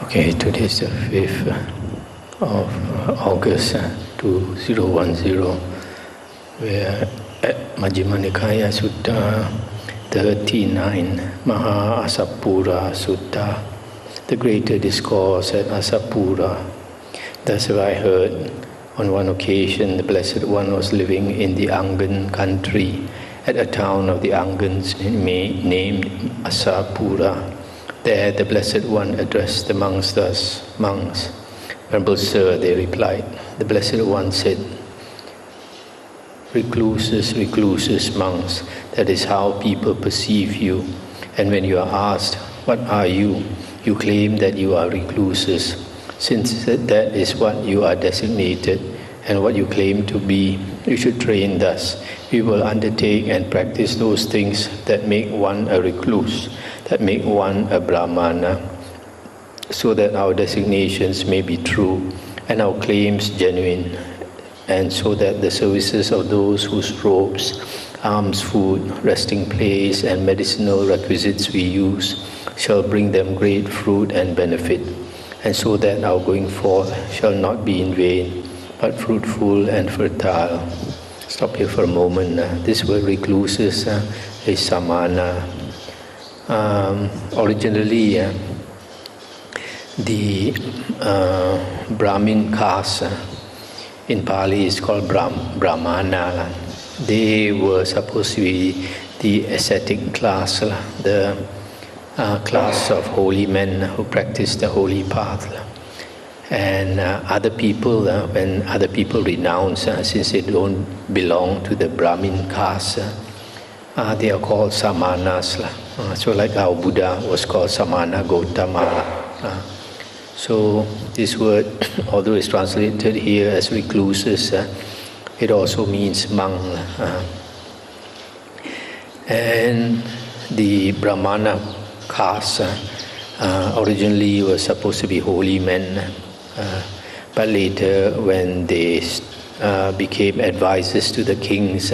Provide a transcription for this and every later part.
Okay, today is the 5th of August 2010. We're at Majjhima Nikaya Sutta 39, Assapura Sutta, the greater discourse at Assapura. Thus have I heard, on one occasion the Blessed One was living in the Angan country, at a town of the Angans named Assapura. There the Blessed One addressed the monks thus, "Monks, Venerable Sir," they replied. The Blessed One said, "Recluses, recluses, monks, that is how people perceive you. And when you are asked, 'What are you?' you claim that you are recluses. Since that is what you are designated and what you claim to be, you should train thus. We will undertake and practice those things that make one a recluse, that make one a brahmana, so that our designations may be true and our claims genuine, and so that the services of those whose robes, alms, food, resting place, and medicinal requisites we use shall bring them great fruit and benefit, and so that our going forth shall not be in vain, but fruitful and fertile." Stop here for a moment. This word recluses is samana. Originally, the Brahmin caste in Pali is called Brahmana. They were supposed to be the ascetic class, the class of holy men who practice the holy path. And other people, when other people renounce, since they don't belong to the Brahmin caste, they are called samanas. So like our Buddha was called Samana Gotama. So this word, although it's translated here as recluses, it also means monk. And the Brahmana caste originally was supposed to be holy men, but later when they became advisors to the kings,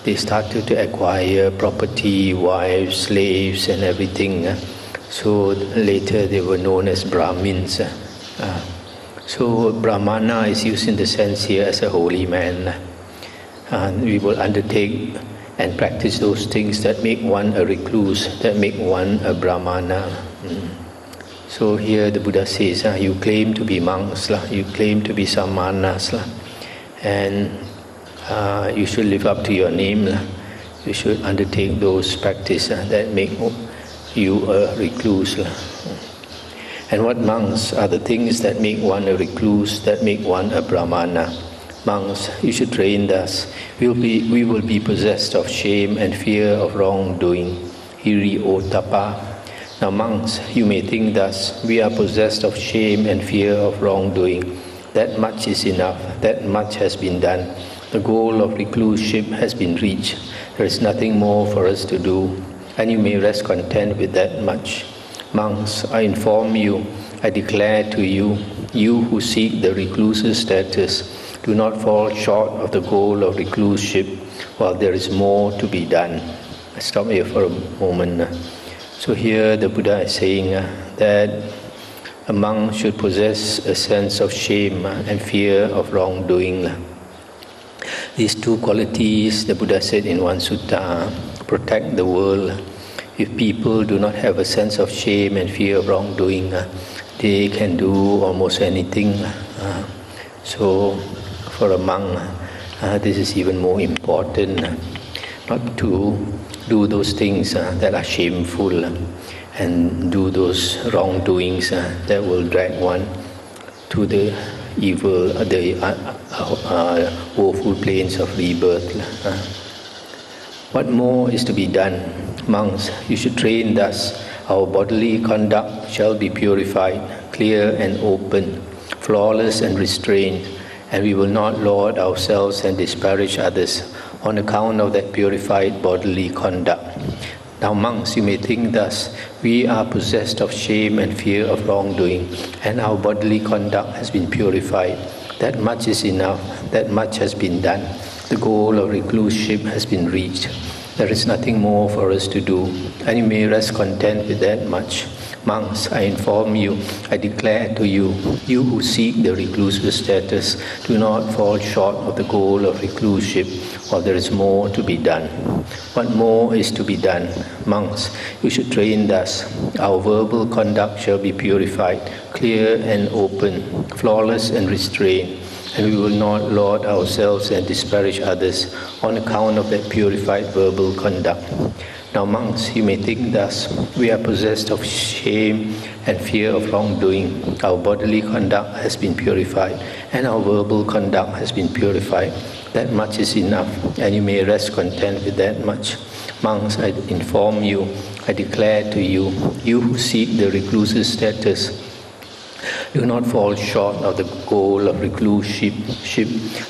they started to acquire property, wives, slaves, and everything. So later they were known as Brahmins. So Brahmana is used in the sense here as a holy man. We will undertake and practice those things that make one a recluse, that make one a Brahmana. So here the Buddha says, you claim to be monks, you claim to be samanas, and you should live up to your name. You should undertake those practices that make you a recluse. And what monks are the things that make one a recluse, that make one a brahmana? Monks, you should train thus. We will be possessed of shame and fear of wrongdoing. Hiri otapa. Now monks, you may think thus, we are possessed of shame and fear of wrongdoing. That much is enough, that much has been done. The goal of recluseship has been reached. There is nothing more for us to do, and you may rest content with that much. Monks, I inform you, I declare to you, you who seek the recluse's status, do not fall short of the goal of recluseship, while there is more to be done. I stop here for a moment. So here the Buddha is saying that a monk should possess a sense of shame and fear of wrongdoing. These two qualities, the Buddha said in one sutta, protect the world. If people do not have a sense of shame and fear of wrongdoing, they can do almost anything. So for a monk, this is even more important, not to do those things that are shameful and do those wrongdoings that will drag one to the evil, the woeful plains of rebirth. What more is to be done? Monks, you should train thus. Our bodily conduct shall be purified, clear and open, flawless and restrained, and we will not laud ourselves and disparage others on account of that purified bodily conduct. Now monks, you may think thus, we are possessed of shame and fear of wrongdoing, and our bodily conduct has been purified. That much is enough, that much has been done. The goal of recluseship has been reached. There is nothing more for us to do, and you may rest content with that much. Monks, I inform you, I declare to you, you who seek the reclusive status, do not fall short of the goal of recluseship, while there is more to be done. What more is to be done? Monks, you should train thus. Our verbal conduct shall be purified, clear and open, flawless and restrained, and we will not laud ourselves and disparage others on account of that purified verbal conduct. Now, monks, you may think thus: we are possessed of shame and fear of wrongdoing. Our bodily conduct has been purified, and our verbal conduct has been purified. That much is enough, and you may rest content with that much. Monks, I inform you, I declare to you, you who seek the reclusive status, do not fall short of the goal of recluseship,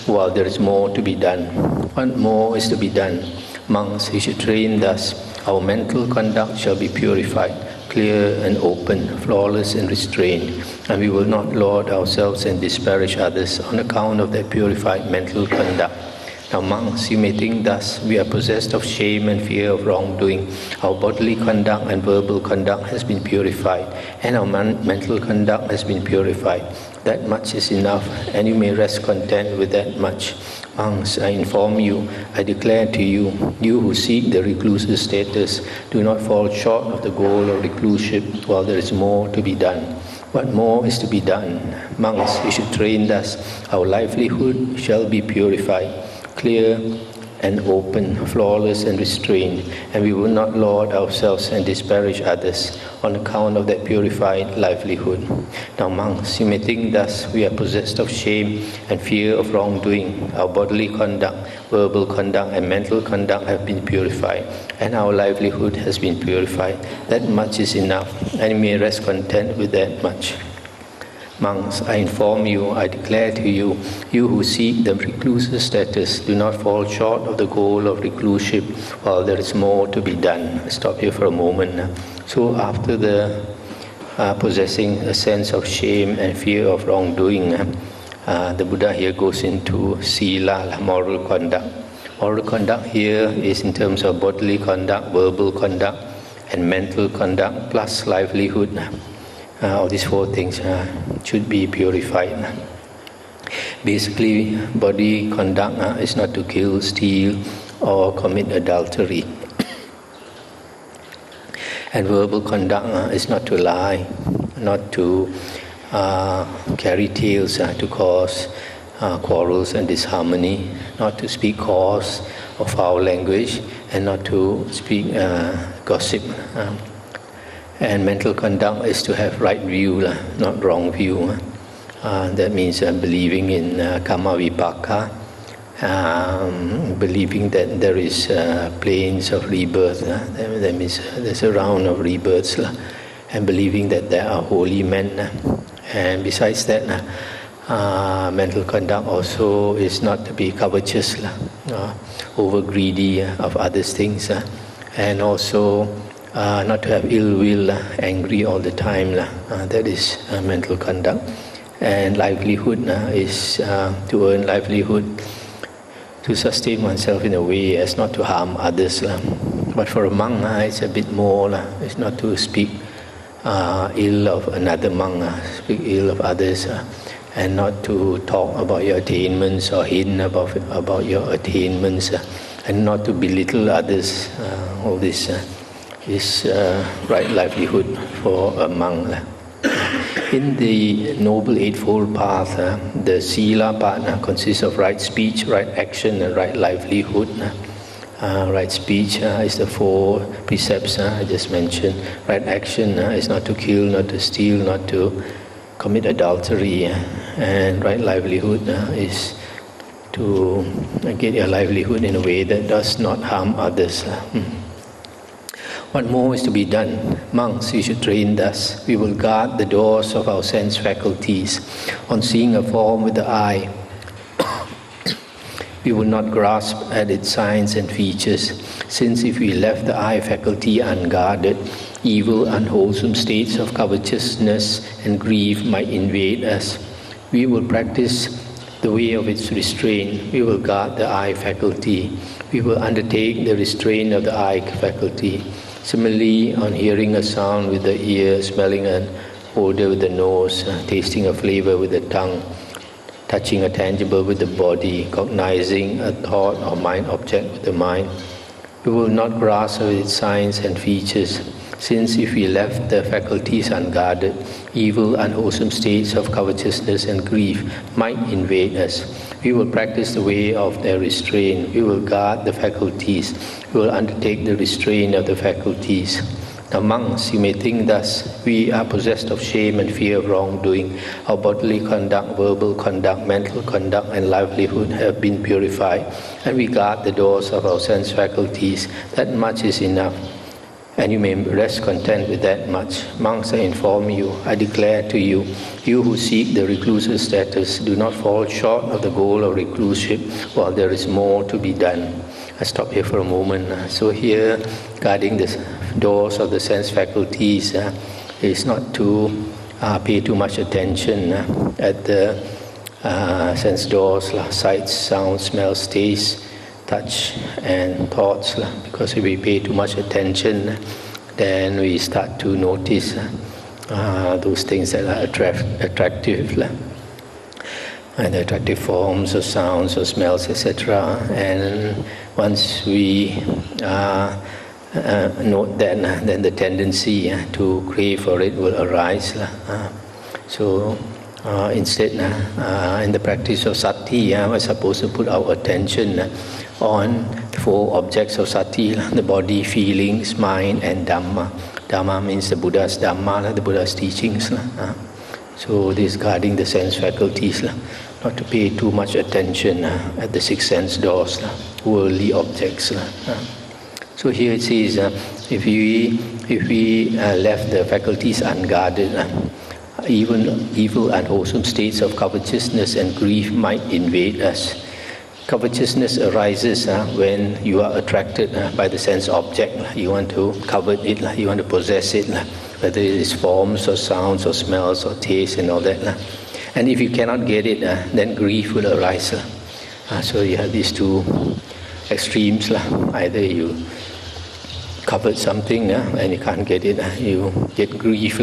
while there is more to be done. What more is to be done? Monks, you should train thus. Our mental conduct shall be purified, clear and open, flawless and restrained, and we will not laud ourselves and disparage others on account of that purified mental conduct. Now, monks, you may think thus: we are possessed of shame and fear of wrongdoing. Our bodily conduct and verbal conduct has been purified, and our mental conduct has been purified. That much is enough, and you may rest content with that much. Monks, I inform you, I declare to you, you who seek the reclusive status, do not fall short of the goal of recluseship, while there is more to be done. What more is to be done? Monks, you should train thus. Our livelihood shall be purified, clear and open, flawless and restrained, and we will not laud ourselves and disparage others on account of that purified livelihood. Now, monks, you may think thus: we are possessed of shame and fear of wrongdoing. Our bodily conduct, verbal conduct, and mental conduct have been purified, and our livelihood has been purified. That much is enough, and you may rest content with that much. Monks, I inform you, I declare to you, you who seek the reclusive status, do not fall short of the goal of recluseship, while there is more to be done. I'll stop here for a moment. So after the possessing a sense of shame and fear of wrongdoing, the Buddha here goes into sila, moral conduct. Moral conduct here is in terms of bodily conduct, verbal conduct, and mental conduct, plus livelihood. All these four things should be purified. Basically, body conduct is not to kill, steal, or commit adultery. And verbal conduct is not to lie, not to carry tales to cause quarrels and disharmony, not to speak coarse or foul language, and not to speak gossip. And mental conduct is to have right view, not wrong view. That means believing in karma vipaka, believing that there is planes of rebirth. That means there's a round of rebirths, and believing that there are holy men. And besides that, mental conduct also is not to be covetous, over greedy of others' things, and also not to have ill will, angry all the time. That is mental conduct. And livelihood is to earn livelihood, to sustain oneself in a way as not to harm others. But for a monk, it's a bit more. It's not to speak ill of another monk, speak ill of others, and not to talk about your attainments or hint about your attainments, and not to belittle others. All this is right livelihood for a monk. In the Noble Eightfold Path, the Sila part consists of right speech, right action, and right livelihood. Right speech is the four precepts I just mentioned. Right action is not to kill, not to steal, not to commit adultery. And right livelihood is to get your livelihood in a way that does not harm others. What more is to be done? Monks, you should train thus. We will guard the doors of our sense faculties. On seeing a form with the eye, we will not grasp at its signs and features, since if we left the eye faculty unguarded, evil, unwholesome states of covetousness and grief might invade us. We will practice the way of its restraint. We will guard the eye faculty. We will undertake the restraint of the eye faculty. Similarly, on hearing a sound with the ear, smelling an odor with the nose, tasting a flavor with the tongue, touching a tangible with the body, cognizing a thought or mind object with the mind, we will not grasp its signs and features, since if we left the faculties unguarded, evil, unwholesome states of covetousness and grief might invade us. We will practice the way of their restraint. We will guard the faculties. We will undertake the restraint of the faculties. Now, monks, you may think thus: we are possessed of shame and fear of wrongdoing. Our bodily conduct, verbal conduct, mental conduct, and livelihood have been purified, and we guard the doors of our sense faculties. That much is enough, and you may rest content with that much. Monks, I inform you, I declare to you, you who seek the recluse's status, do not fall short of the goal of recluseship, while there is more to be done. I stop here for a moment. So here, guarding the doors of the sense faculties is not to pay too much attention at the sense doors, sights, sounds, smells, tastes, touch and thoughts, because if we pay too much attention, then we start to notice those things that are attractive, and attractive forms or sounds or smells, etc. And once we note that, then the tendency to crave for it will arise. So instead, in the practice of Sati, we're supposed to put our attention on the four objects of Sati: the body, feelings, mind, and Dhamma. Dhamma means the Buddha's Dhamma, the Buddha's teachings. So this guarding the sense faculties, not to pay too much attention at the six sense doors, worldly objects. So here it says, if we left the faculties unguarded, even evil and wholesome states of covetousness and grief might invade us. Covetousness arises when you are attracted by the sense object. You want to covet it, you want to possess it, whether it is forms or sounds or smells or taste and all that. And if you cannot get it, then grief will arise. So you have these two extremes. Either you covet something and you can't get it, you get grief.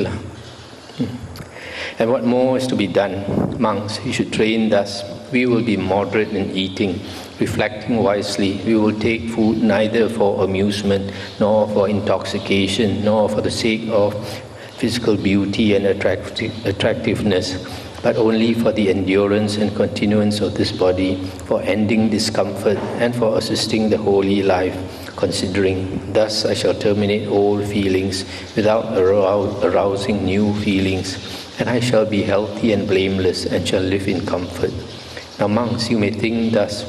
And what more is to be done? Monks, you should train thus. We will be moderate in eating, reflecting wisely. We will take food neither for amusement, nor for intoxication, nor for the sake of physical beauty and attractiveness, but only for the endurance and continuance of this body, for ending discomfort, and for assisting the holy life. Considering, thus I shall terminate all feelings without arousing new feelings, and I shall be healthy and blameless, and shall live in comfort. Now, monks, you may think thus: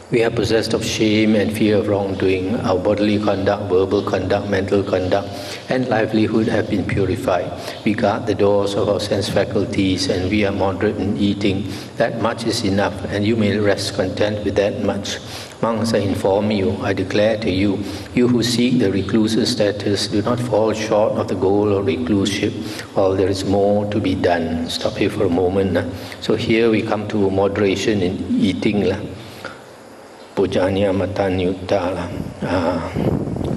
we are possessed of shame and fear of wrongdoing. Our bodily conduct, verbal conduct, mental conduct, and livelihood have been purified. We guard the doors of our sense faculties, and we are moderate in eating. That much is enough, and you may rest content with that much. Monks, I inform you, I declare to you, you who seek the recluse's status, do not fall short of the goal of recluseship, while there is more to be done. Stop here for a moment. So here we come to moderation in eating. Pujanya matanyutta.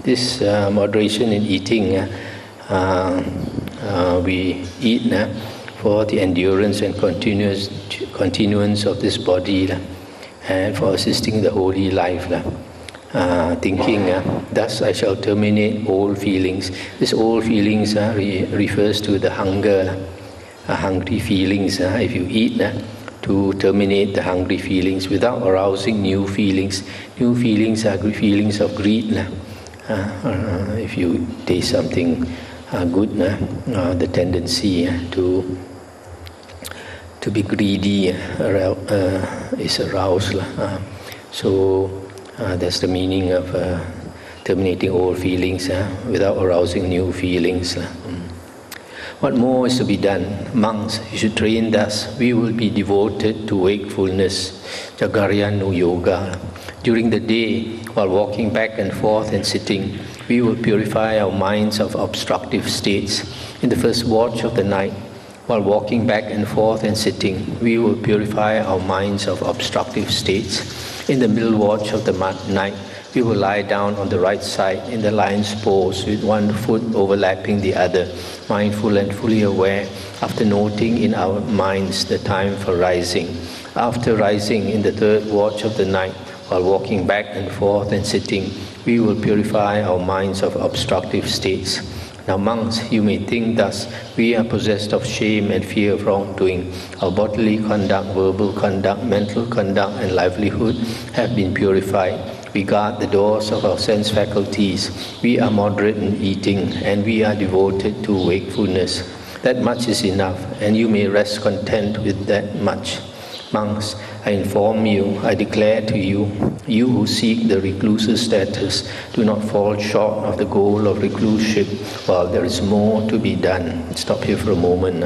This moderation in eating, we eat for the endurance and continuance of this body, and for assisting the holy life. Thinking, thus I shall terminate all feelings. This all feelings refers to the hunger, hungry feelings. If you eat, to terminate the hungry feelings without arousing new feelings. New feelings are feelings of greed. If you taste something good, the tendency to be greedy is aroused. So that's the meaning of terminating all feelings without arousing new feelings. What more is to be done? Monks, you should train thus. We will be devoted to wakefulness, Jagaryanu Yoga. During the day, while walking back and forth and sitting, we will purify our minds of obstructive states. In the first watch of the night, while walking back and forth and sitting, we will purify our minds of obstructive states. In the middle watch of the night, We will lie down on the right side in the lion's pose with one foot overlapping the other, mindful and fully aware, after noting in our minds the time for rising. After rising in the third watch of the night, while walking back and forth and sitting, we will purify our minds of obstructive states. Now monks, you may think thus, we are possessed of shame and fear of wrongdoing. Our bodily conduct, verbal conduct, mental conduct and livelihood have been purified. We guard the doors of our sense faculties. We are moderate in eating and we are devoted to wakefulness. That much is enough, and you may rest content with that much. Monks, I inform you, I declare to you, you who seek the recluse's status, do not fall short of the goal of recluseship, while there is more to be done. Stop here for a moment.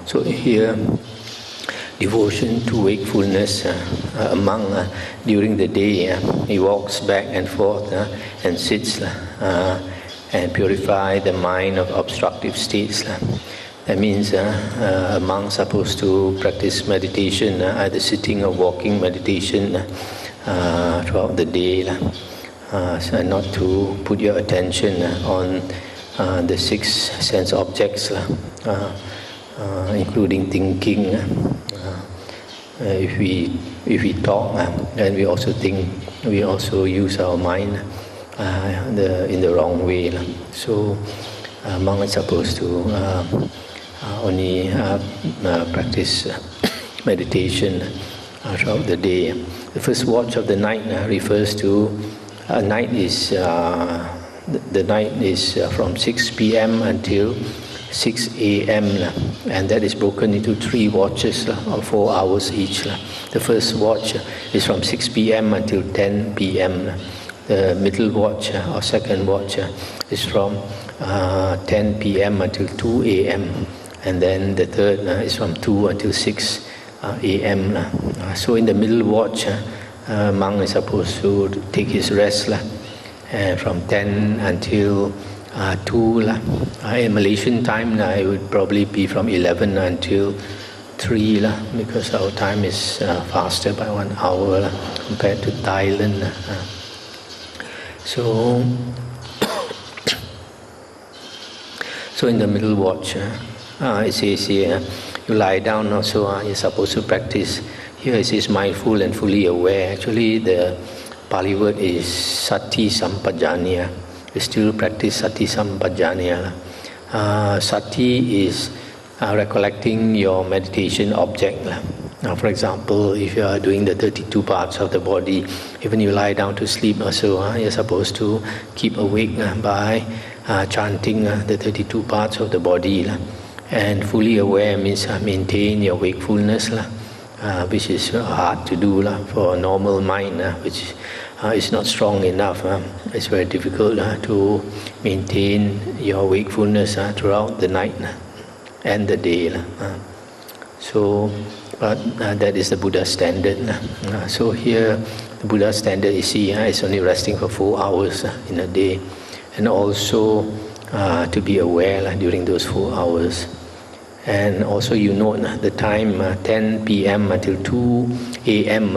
So here, devotion to wakefulness, a monk during the day, he walks back and forth and sits and purify the mind of obstructive states. That means a monk is supposed to practice meditation, either sitting or walking meditation throughout the day. So not to put your attention on the 6 sense objects, including thinking. If we talk, then we also think, we also use our mind in the wrong way. So a monk is supposed to only practice meditation throughout the day. The first watch of the night refers to night is the night is from 6 p.m. until 6 a.m. and that is broken into 3 watches of 4 hours each. The first watch is from 6 p.m. until 10 p.m. The middle watch or second watch is from 10 p.m. until 2 a.m. and then the third is from 2 until 6 a.m. So in the middle watch, monk is supposed to take his rest from 10 until 2. In Malaysian time, it would probably be from 11 until 3 because our time is faster by 1 hour compared to Thailand. So in the middle watch, it says here, you lie down also, you're supposed to practice. Here it says mindful and fully aware. Actually the Pali word is Sati Sampajanya. We still practice Sati Sampajanya. Sati is recollecting your meditation object. Now, for example, if you are doing the 32 parts of the body, even you lie down to sleep also, you're supposed to keep awake by chanting the 32 parts of the body. And fully aware means maintain your wakefulness, which is hard to do for a normal mind, which is not strong enough. It's very difficult to maintain your wakefulness throughout the night and the day. But that is the Buddha standard. So here, the Buddha standard you see is only resting for 4 hours in a day, and also to be aware during those 4 hours. And also you note the time 10 p.m. until 2 a.m.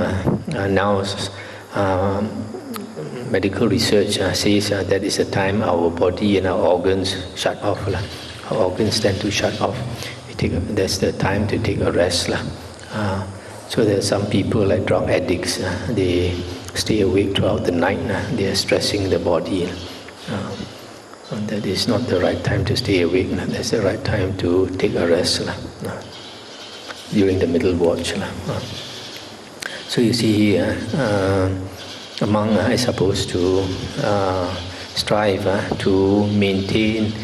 Now medical research says that is the time our body and our organs shut off. Our organs tend to shut off. That's the time to take a rest. So there are some people like drug addicts, they stay awake throughout the night. They are stressing the body. And that is not the right time to stay awake. That's the right time to take a rest during the middle watch. So you see here, a monk is supposed to strive to maintain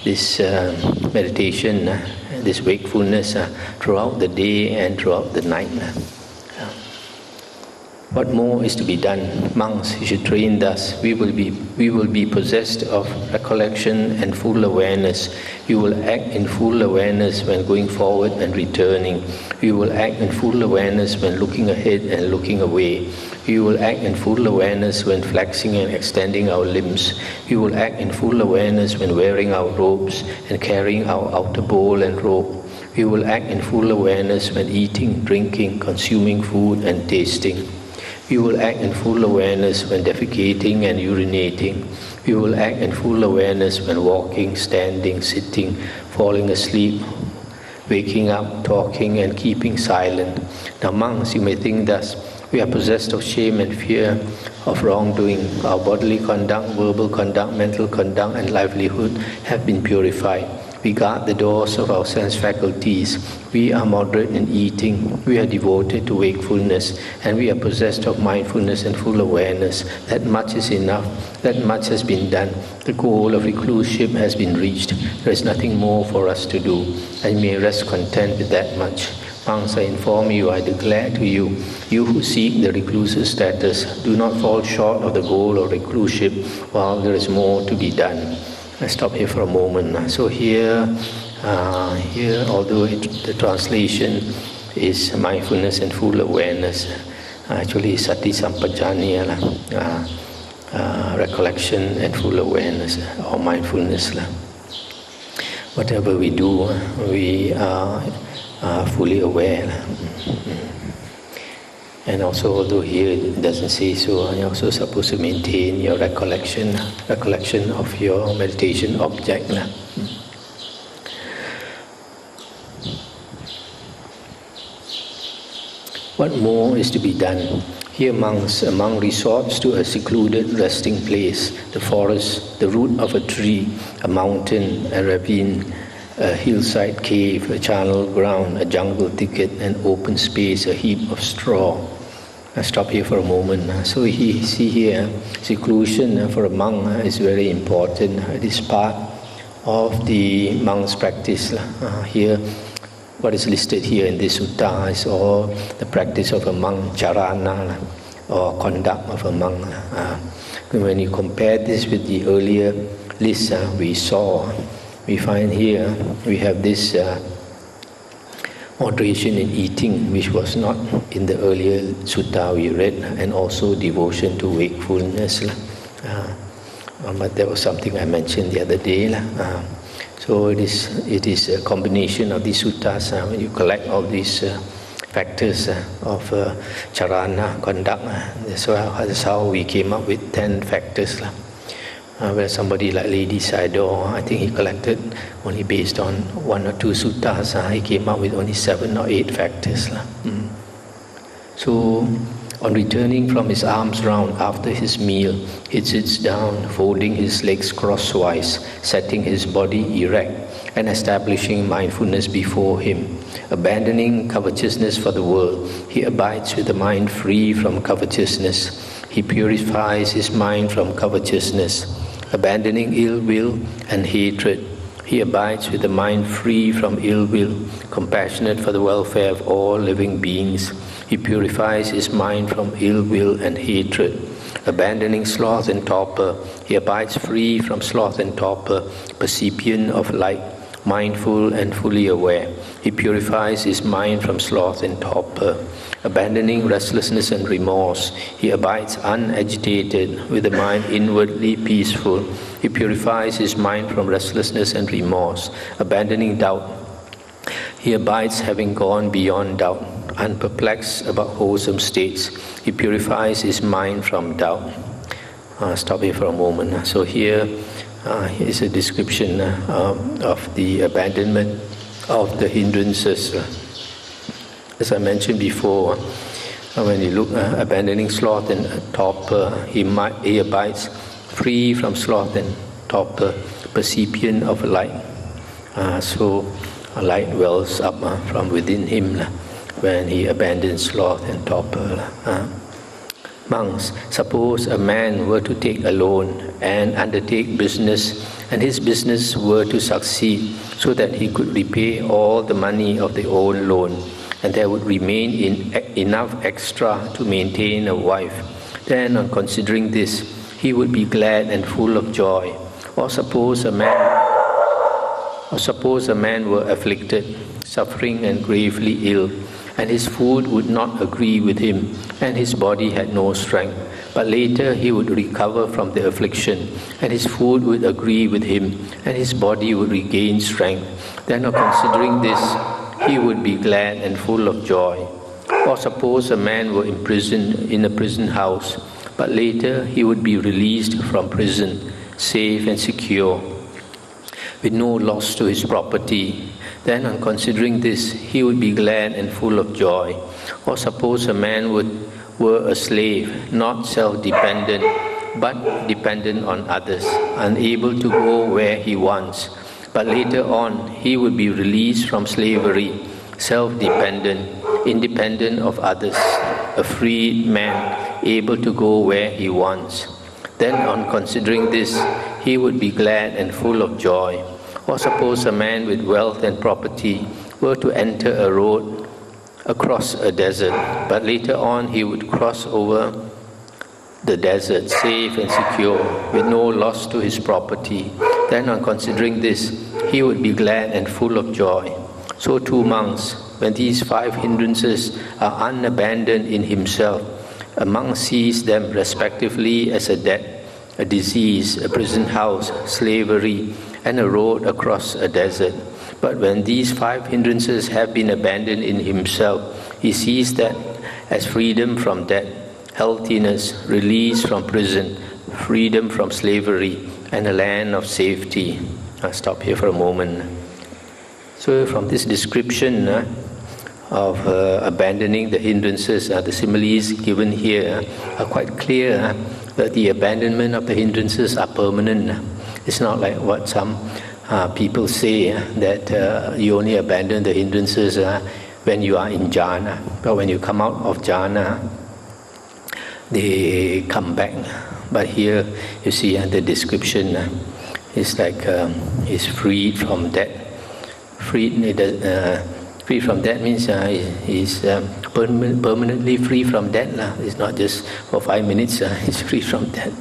this meditation, this wakefulness throughout the day and throughout the night. What more is to be done? Monks, you should train thus. We will be possessed of recollection and full awareness. We will act in full awareness when going forward and returning. We will act in full awareness when looking ahead and looking away. We will act in full awareness when flexing and extending our limbs. We will act in full awareness when wearing our robes and carrying our outer bowl and robe. We will act in full awareness when eating, drinking, consuming food and tasting. We will act in full awareness when defecating and urinating. We will act in full awareness when walking, standing, sitting, falling asleep, waking up, talking, and keeping silent. Now, monks, you may think thus: we are possessed of shame and fear of wrongdoing. Our bodily conduct, verbal conduct, mental conduct, and livelihood have been purified. We guard the doors of our sense faculties. We are moderate in eating. We are devoted to wakefulness. And we are possessed of mindfulness and full awareness. That much is enough. That much has been done. The goal of recluseship has been reached. There is nothing more for us to do. And you may rest content with that much. Monks, I inform you, I declare to you, you who seek the recluse's status, do not fall short of the goal of recluseship while there is more to be done. I stop here for a moment. So here, although the translation is mindfulness and full awareness, actually Sati Sampajanya, recollection and full awareness, or mindfulness. Whatever we do, we are fully aware. And also, although here it doesn't say so, you're also supposed to maintain your recollection of your meditation object. What more is to be done? Here a monk resorts to a secluded resting place, the forest, the root of a tree, a mountain, a ravine, a hillside cave, a charnel ground, a jungle thicket, an open space, a heap of straw. I stop here for a moment. So see here, seclusion for a monk is very important. It is part of the monk's practice. Here, what is listed here in this sutta is all the practice of a monk, charana, or conduct of a monk. When you compare this with the earlier list we saw, we find here we have this moderation in eating, which was not in the earlier sutta we read, and also devotion to wakefulness. But that was something I mentioned the other day. So it is a combination of these suttas. When you collect all these factors of charana, conduct, that's how we came up with 10 factors. Where somebody like Lady Sayadaw, I think he collected only based on 1 or 2 suttas, he came up with only 7 or 8 factors. So, on returning from his alms round after his meal, he sits down, folding his legs crosswise, setting his body erect, and establishing mindfulness before him. Abandoning covetousness for the world, he abides with the mind free from covetousness. He purifies his mind from covetousness. Abandoning ill will and hatred, he abides with the mind free from ill will, compassionate for the welfare of all living beings. He purifies his mind from ill will and hatred. Abandoning sloth and torpor, he abides free from sloth and torpor, percipient of light, mindful and fully aware. He purifies his mind from sloth and torpor. Abandoning restlessness and remorse, he abides unagitated, with the mind inwardly peaceful. He purifies his mind from restlessness and remorse. Abandoning doubt, he abides having gone beyond doubt, unperplexed about wholesome states. He purifies his mind from doubt. Stop here for a moment. So here is a description of the abandonment of the hindrances. As I mentioned before, when you look abandoning sloth and torpor, he abides free from sloth and torpor, percipient of light. So light wells up from within him when he abandons sloth and torpor. Monks, suppose a man were to take a loan and undertake business, and his business were to succeed so that he could repay all the money of the old loan, and there would remain enough extra to maintain a wife. Then, on considering this, he would be glad and full of joy. Or suppose a man were afflicted, suffering and gravely ill, and his food would not agree with him, and his body had no strength. But later he would recover from the affliction, and his food would agree with him, and his body would regain strength. Then, on considering this, he would be glad and full of joy. Or suppose a man were imprisoned in a prison house, but later he would be released from prison, safe and secure, with no loss to his property. Then, on considering this, he would be glad and full of joy. Or suppose a man were a slave, not self-dependent, but dependent on others, unable to go where he wants. But later on, he would be released from slavery, self-dependent, independent of others, a freed man, able to go where he wants. Then, on considering this, he would be glad and full of joy. Or suppose a man with wealth and property were to enter a road across a desert, but later on he would cross over the desert, safe and secure, with no loss to his property. Then, on considering this, he would be glad and full of joy. So too monks, when these 5 hindrances are unabandoned in himself, a monk sees them respectively as a debt, a disease, a prison house, slavery, and a road across a desert. But when these 5 hindrances have been abandoned in himself, he sees that as freedom from debt, healthiness, release from prison, freedom from slavery, and a land of safety. I'll stop here for a moment. So from this description of abandoning the hindrances, the similes given here are quite clear that the abandonment of the hindrances are permanent. It's not like what some people say, that you only abandon the hindrances when you are in jhana. But when you come out of jhana, they come back. But here you see the description is like is freed from that. Free from that means he's permanently free from that. It's not just for 5 minutes. He's free from that.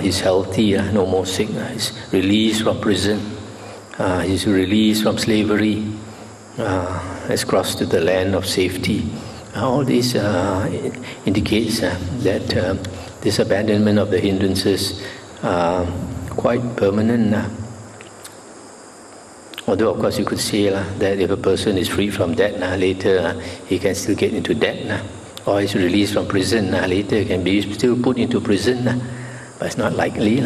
He's healthy, no more sick. He's released from prison. He's released from slavery. Has crossed to the land of safety. All this indicates that this abandonment of the hindrances quite permanent. Although, of course, you could say that if a person is free from that, later he can still get into debt. Or he's released from prison, later he can be still put into prison. But it's not likely.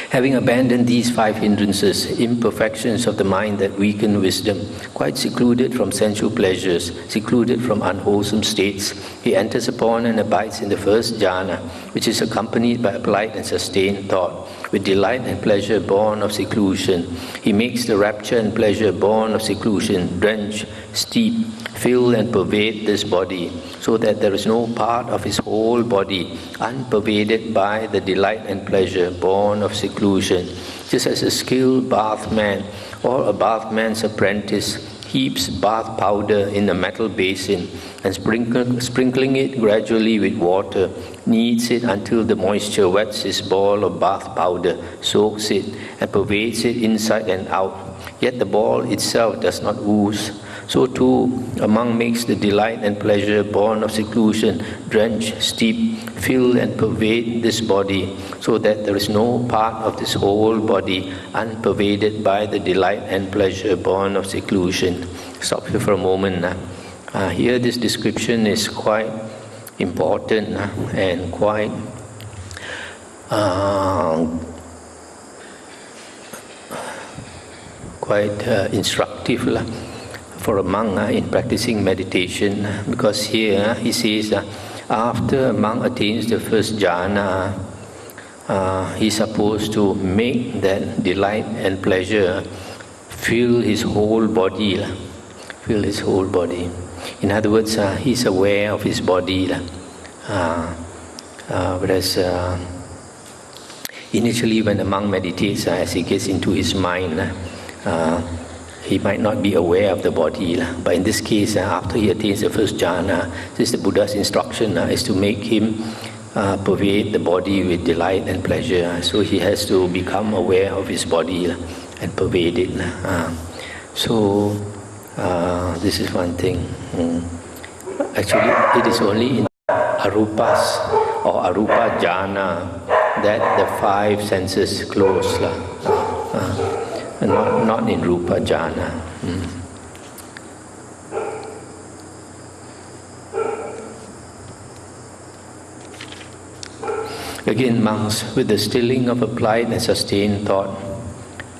Having abandoned these 5 hindrances, imperfections of the mind that weaken wisdom, quite secluded from sensual pleasures, secluded from unwholesome states, he enters upon and abides in the first jhana, which is accompanied by applied and sustained thought. With delight and pleasure born of seclusion, he makes the rapture and pleasure born of seclusion drench, steep, fill and pervade this body, so that there is no part of his whole body unpervaded by the delight and pleasure born of seclusion. Just as a skilled bathman or a bathman's apprentice heaps bath powder in a metal basin and sprinkling it gradually with water, kneads it until the moisture wets his ball of bath powder, soaks it and pervades it inside and out, yet the ball itself does not ooze. So too, a monk makes the delight and pleasure born of seclusion drench, steep, fill and pervade this body, so that there is no part of this whole body unpervaded by the delight and pleasure born of seclusion. Stop here for a moment. Here this description is quite important and quite instructive for a monk in practicing meditation, because here he says after a monk attains the first jhana, he's supposed to make that delight and pleasure fill his whole body. Fill his whole body. In other words, he's aware of his body. Whereas initially when a monk meditates, as he gets into his mind, he might not be aware of the body. But in this case, after he attains the first jhana, this is the Buddha's instruction, is to make him pervade the body with delight and pleasure. So he has to become aware of his body and pervade it. So this is one thing. Actually, it is only in arupas or arupa jhana that the 5 senses close. Not in rupa jhana. Again, monks, with the stilling of applied and sustained thought,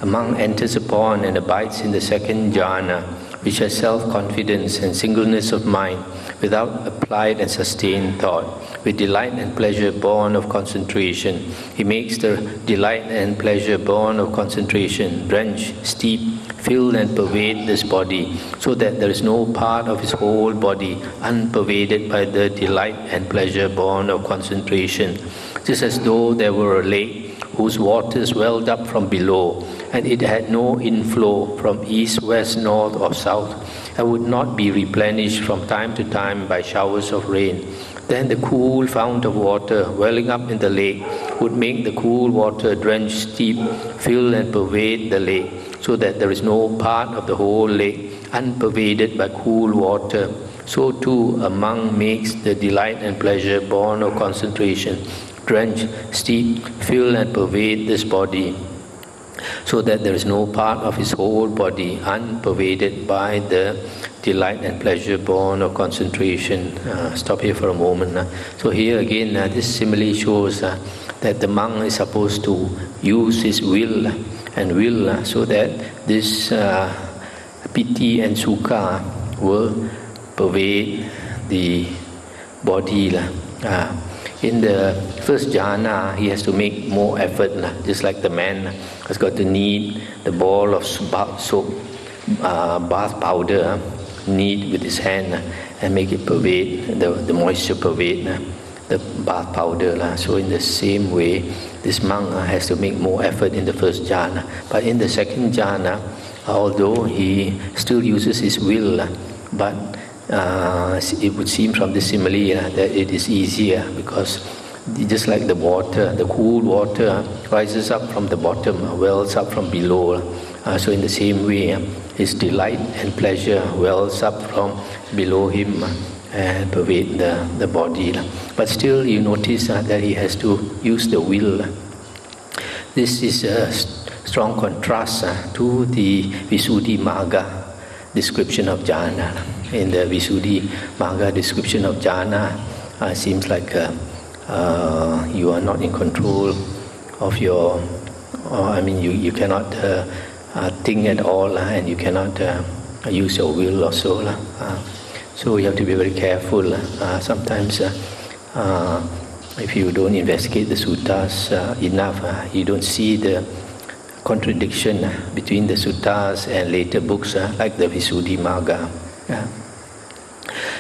a monk enters upon and abides in the second jhana, which has self-confidence and singleness of mind, without applied and sustained thought. With delight and pleasure born of concentration, he makes the delight and pleasure born of concentration drench, steep, fill and pervade this body, so that there is no part of his whole body unpervaded by the delight and pleasure born of concentration, just as though there were a lake whose waters welled up from below, and it had no inflow from east, west, north, or south, and would not be replenished from time to time by showers of rain. Then the cool fount of water welling up in the lake would make the cool water drench, steep, fill and pervade the lake, so that there is no part of the whole lake unpervaded by cool water. So too a monk makes the delight and pleasure born of concentration drench, steep, fill and pervade this body, so that there is no part of his whole body unpervaded by the delight and pleasure born of concentration. Stop here for a moment. So here again, this simile shows that the monk is supposed to use his will so that this piti and sukha will pervade the body. In the first jhana, he has to make more effort, just like the man has got to knead the ball of soap, bath powder, knead with his hand and make it pervade, the moisture pervade the bath powder. So in the same way, this monk has to make more effort in the first jhana. But in the second jhana, although he still uses his will, but it would seem from the simile that it is easier, because just like the water, the cool water rises up from the bottom, wells up from below. So in the same way, his delight and pleasure wells up from below him and pervade the body. But still you notice that he has to use the will. This is a strong contrast to the Visuddhimagga description of jhana. In the Visuddhimagga description of jhana, seems like you are not in control of your, you cannot think at all, and you cannot use your will or so. So you have to be very careful. Sometimes if you don't investigate the suttas enough, you don't see the contradiction between the suttas and later books like the Visuddhimagga.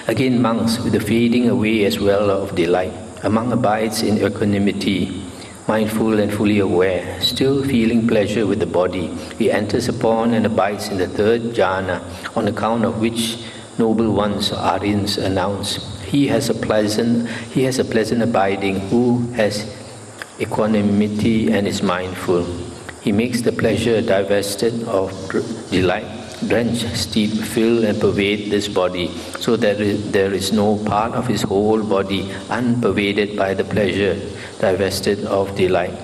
Again, monks, with the fading away as well of delight, a monk abides in equanimity, mindful and fully aware, still feeling pleasure with the body. He enters upon and abides in the third jhana, on account of which noble ones, Aryans, announce, he has a pleasant abiding who has equanimity and is mindful. He makes the pleasure divested of delight drench, steep, fill and pervade this body, so that there is no part of his whole body unpervaded by the pleasure divested of delight.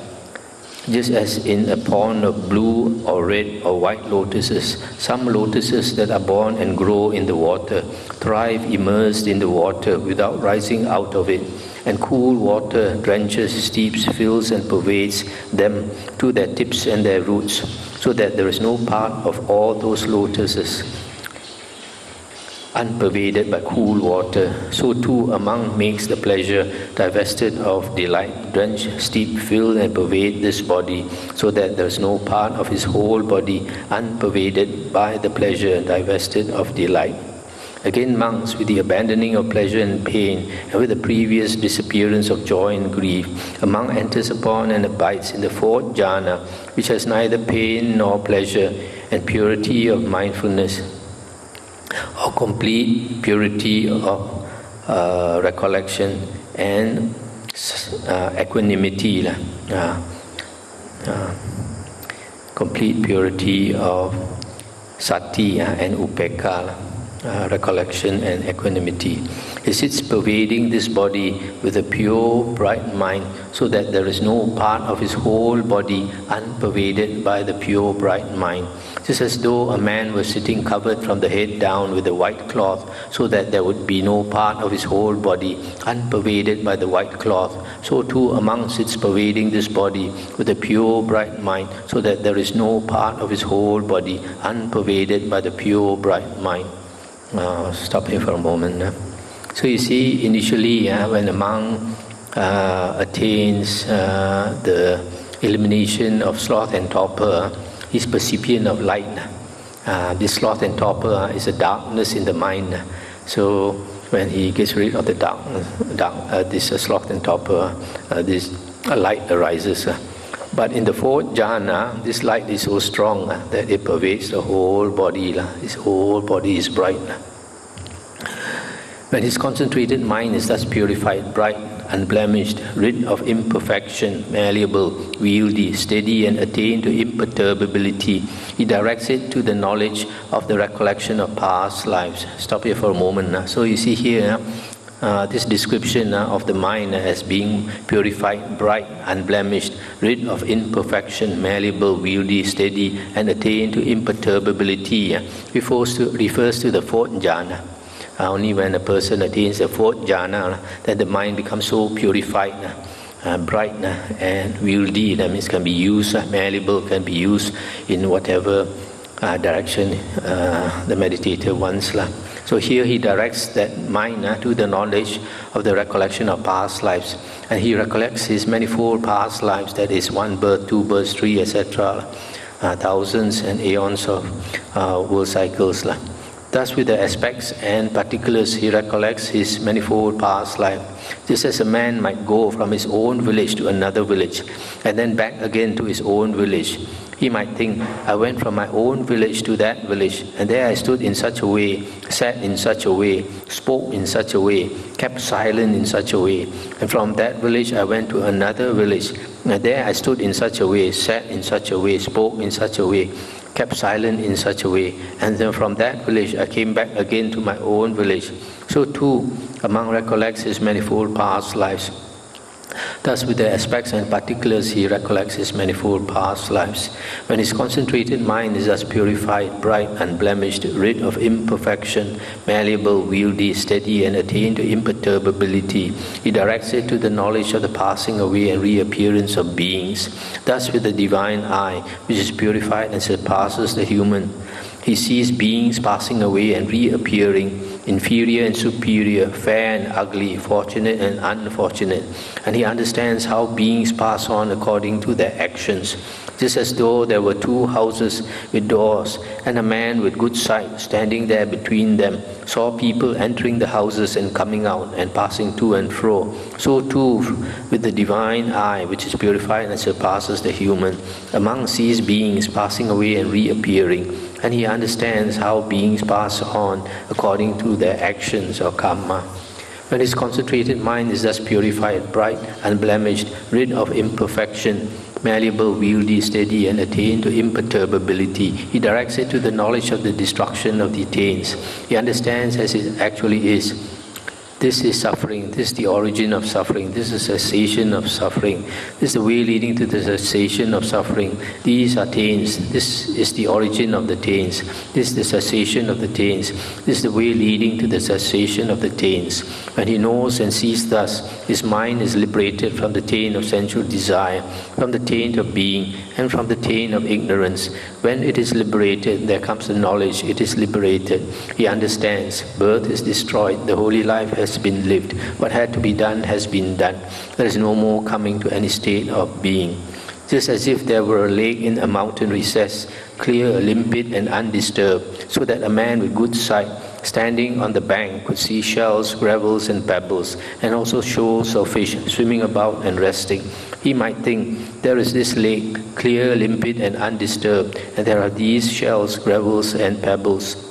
Just as in a pond of blue or red or white lotuses, some lotuses that are born and grow in the water thrive immersed in the water without rising out of it, and cool water drenches, steeps, fills and pervades them to their tips and their roots, so that there is no part of all those lotuses unpervaded by cool water. So too a monk makes the pleasure divested of delight drench, steep, fill and pervade this body, so that there is no part of his whole body unpervaded by the pleasure divested of delight. Again, monks, with the abandoning of pleasure and pain, and with the previous disappearance of joy and grief, a monk enters upon and abides in the fourth jhana, which has neither pain nor pleasure, and purity of mindfulness, or complete purity of recollection and equanimity, complete purity of sati and upekkha, recollection and equanimity. He sits pervading this body with a pure, bright mind, so that there is no part of his whole body unpervaded by the pure, bright mind. Just as though a man were sitting covered from the head down with a white cloth, so that there would be no part of his whole body unpervaded by the white cloth, so too a monk sits pervading this body with a pure, bright mind, so that there is no part of his whole body unpervaded by the pure, bright mind. Stop here for a moment. So you see, initially, when a monk attains the elimination of sloth and torpor, he's percipient of light. This sloth and torpor is a darkness in the mind. So when he gets rid of the this sloth and torpor, this light arises. But in the fourth jhana, this light is so strong that it pervades the whole body. His whole body is bright. When his concentrated mind is thus purified, bright, unblemished, rid of imperfection, malleable, wieldy, steady, and attained to imperturbability, he directs it to the knowledge of the recollection of past lives. Stop here for a moment. So you see here, this description of the mind as being purified, bright, unblemished, rid of imperfection, malleable, wieldy, steady, and attained to imperturbability, refers to the fourth jhana. Only when a person attains the fourth jhana that the mind becomes so purified, bright, and wieldy. That means can be used, malleable, can be used in whatever direction the meditator wants. So here he directs that mind to the knowledge of the recollection of past lives. And he recollects his manifold past lives, that is 1 birth, 2 births, 3, etc., thousands and aeons of world cycles. Thus, with the aspects and particulars, he recollects his manifold past life. Just as a man might go from his own village to another village, and then back again to his own village. He might think, I went from my own village to that village, and there I stood in such a way, sat in such a way, spoke in such a way, kept silent in such a way. And from that village I went to another village, and there I stood in such a way, sat in such a way, spoke in such a way, kept silent in such a way, and then from that village I came back again to my own village. So too, a monk recollects his manifold past lives. Thus, with the aspects and particulars, he recollects his manifold past lives. When his concentrated mind is thus purified, bright, unblemished, rid of imperfection, malleable, wieldy, steady, and attained to imperturbability, he directs it to the knowledge of the passing away and reappearance of beings. Thus, with the divine eye, which is purified and surpasses the human, he sees beings passing away and reappearing, inferior and superior, fair and ugly, fortunate and unfortunate. And he understands how beings pass on according to their actions. Just as though there were 2 houses with doors, and a man with good sight standing there between them saw people entering the houses and coming out and passing to and fro. So too, with the divine eye, which is purified and surpasses the human, a monk sees beings passing away and reappearing, and he understands how beings pass on according to their actions or karma. When his concentrated mind is thus purified, bright, unblemished, rid of imperfection, malleable, wieldy, steady, and attained to imperturbability, he directs it to the knowledge of the destruction of the attains. He understands as it actually is. This is suffering, this is the origin of suffering, this is cessation of suffering, this is the way leading to the cessation of suffering. These are taints, this is the origin of the taints, this is the cessation of the taints, this is the way leading to the cessation of the taints. When he knows and sees thus, his mind is liberated from the taint of sensual desire, from the taint of being, and from the taint of ignorance. When it is liberated, there comes the knowledge, it is liberated. He understands, birth is destroyed, the holy life has been lived. What had to be done has been done. There is no more coming to any state of being. Just as if there were a lake in a mountain recess, clear, limpid, and undisturbed, so that a man with good sight, standing on the bank, could see shells, gravels, and pebbles, and also shoals of fish swimming about and resting. He might think, there is this lake, clear, limpid, and undisturbed, and there are these shells, gravels, and pebbles,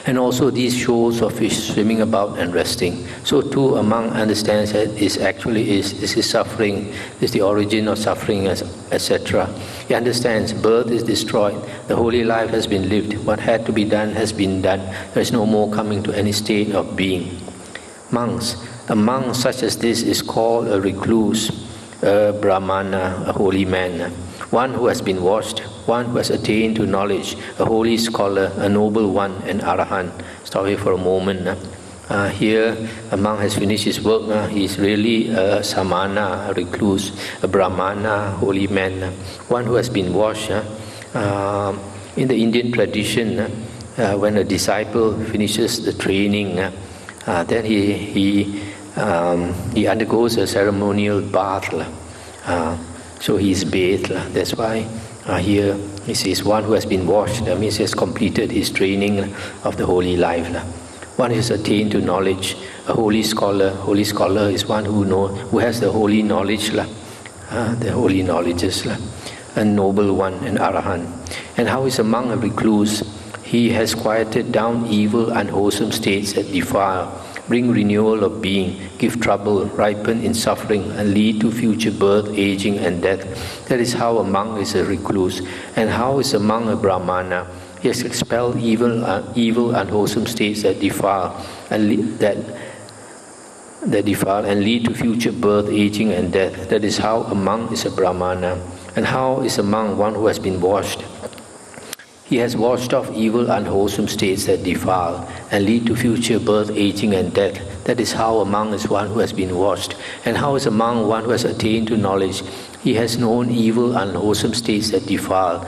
and also these shoals of fish swimming about and resting. So too a monk understands that this actually is, this is suffering, this is the origin of suffering, etc. He understands birth is destroyed, the holy life has been lived, what had to be done has been done, there is no more coming to any state of being. monks. A monk such as this is called a recluse, a brahmana, a holy man, one who has been washed, one who has attained to knowledge, a holy scholar, a noble one, an arahant. Stop here for a moment. Here, a monk has finished his work. He is really a samana, a recluse, a brahmana, holy man, one who has been washed. In the Indian tradition, when a disciple finishes the training, then he undergoes a ceremonial bath. So he is bathed. That's why here he says one who has been washed. That means he has completed his training of the holy life. One who has attained to knowledge. A holy scholar. Holy scholar is one who has the holy knowledge. The holy knowledges. A noble one, an arahant. And how is a monk a recluse? He has quieted down evil, unwholesome states that defile, bring renewal of being, give trouble, ripen in suffering, and lead to future birth, aging, and death. That is how a monk is a recluse. And how is a monk a brahmana? He has expelled evil, unwholesome states that defile, and defile and lead to future birth, aging, and death. That is how a monk is a brahmana. And how is a monk one who has been washed? He has washed off evil, unwholesome states that defile and lead to future birth, aging, and death. That is how a monk is one who has been washed. And how is a monk one who has attained to knowledge? He has known evil, unwholesome states that defile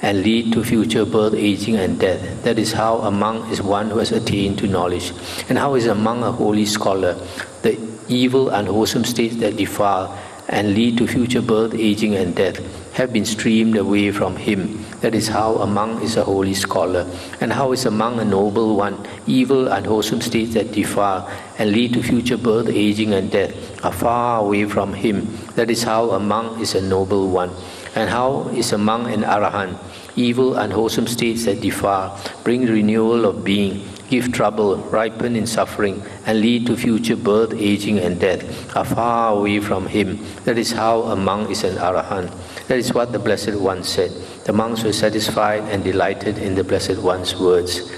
and lead to future birth, aging, and death. That is how a monk is one who has attained to knowledge. And how is a monk a holy scholar? The evil, unwholesome states that defile and lead to future birth, aging, and death have been streamed away from him. That is how a monk is a holy scholar. And how is a monk a noble one? Evil, unwholesome states that defile and lead to future birth, aging, and death are far away from him. That is how a monk is a noble one. And how is a monk an arahant? Evil, unwholesome states that defile, bring renewal of being, give trouble, ripen in suffering, and lead to future birth, aging, and death are far away from him. That is how a monk is an arahant. That is what the Blessed One said. The monks were satisfied and delighted in the Blessed One's words.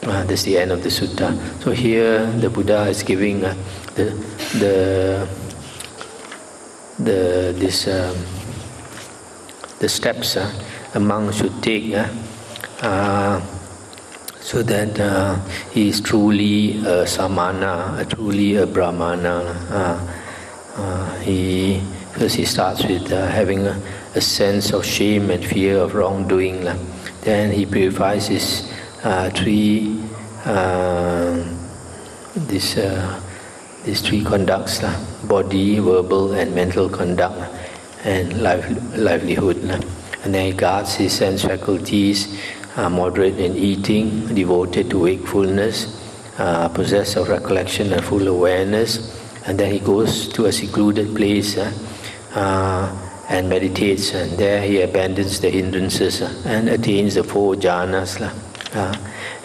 That's the end of the sutta. So here the Buddha is giving the steps a monk should take so that he is truly a samana, truly a brahmana. First he starts with having a sense of shame and fear of wrongdoing. Then he purifies his these three conducts: body, verbal, and mental conduct, and livelihood. And then he guards his sense faculties, moderate in eating, devoted to wakefulness, possessed of recollection and full awareness. And then he goes to a secluded place and meditates, and there he abandons the hindrances and attains the 4 jhanas.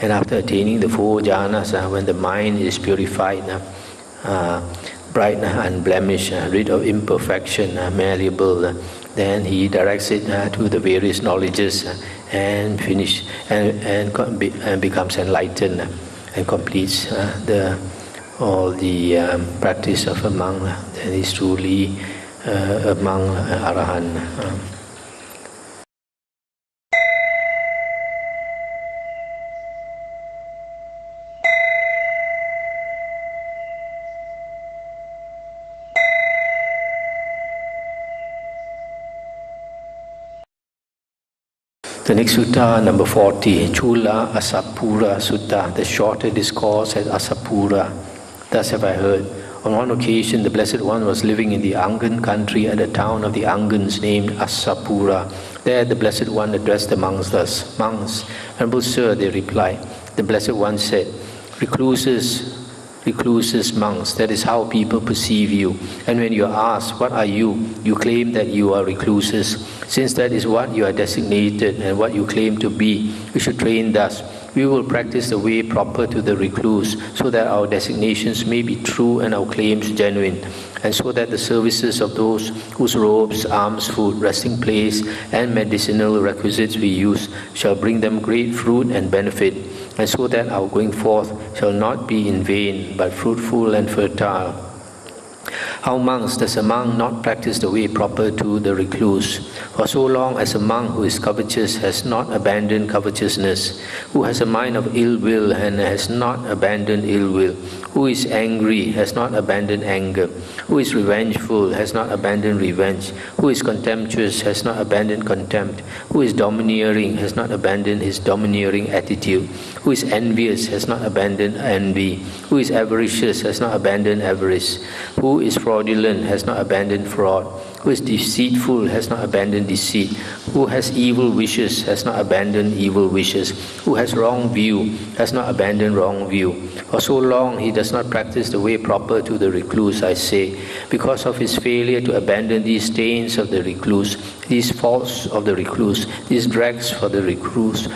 And after attaining the 4 jhanas, when the mind is purified, bright, unblemished, rid of imperfection, malleable, then he directs it to the various knowledges and becomes enlightened and completes all the practice of a monk. Then he's truly a monk, arahant. The next sutta, number 40, Chula Assapura Sutta, the shorter discourse at Assapura. Thus have I heard. On one occasion, the Blessed One was living in the Angan country at a town of the Angans named Assapura. There the Blessed One addressed the monks thus: "Monks, Venerable Sir," they replied. The Blessed One said, Recluses, monks, that is how people perceive you. And when you are asked, what are you? You claim that you are recluses. Since that is what you are designated and what you claim to be, you should train thus. We will practice the way proper to the recluse, so that our designations may be true and our claims genuine, and so that the services of those whose robes, alms, food, resting place, and medicinal requisites we use shall bring them great fruit and benefit. and so that our going forth shall not be in vain, but fruitful and fertile. How monks does a monk not practice the way proper to the recluse? For so long as a monk who is covetous has not abandoned covetousness, who has a mind of ill will and has not abandoned ill will, who is angry has not abandoned anger, who is revengeful has not abandoned revenge, who is contemptuous has not abandoned contempt, who is domineering has not abandoned his domineering attitude, who is envious has not abandoned envy, who is avaricious has not abandoned avarice, who is fraudulent has not abandoned fraud, who is deceitful has not abandoned deceit, who has evil wishes has not abandoned evil wishes, who has wrong view has not abandoned wrong view. For so long he does not practice the way proper to the recluse, I say, because of his failure to abandon these stains of the recluse, these faults of the recluse, these drags for the recluse,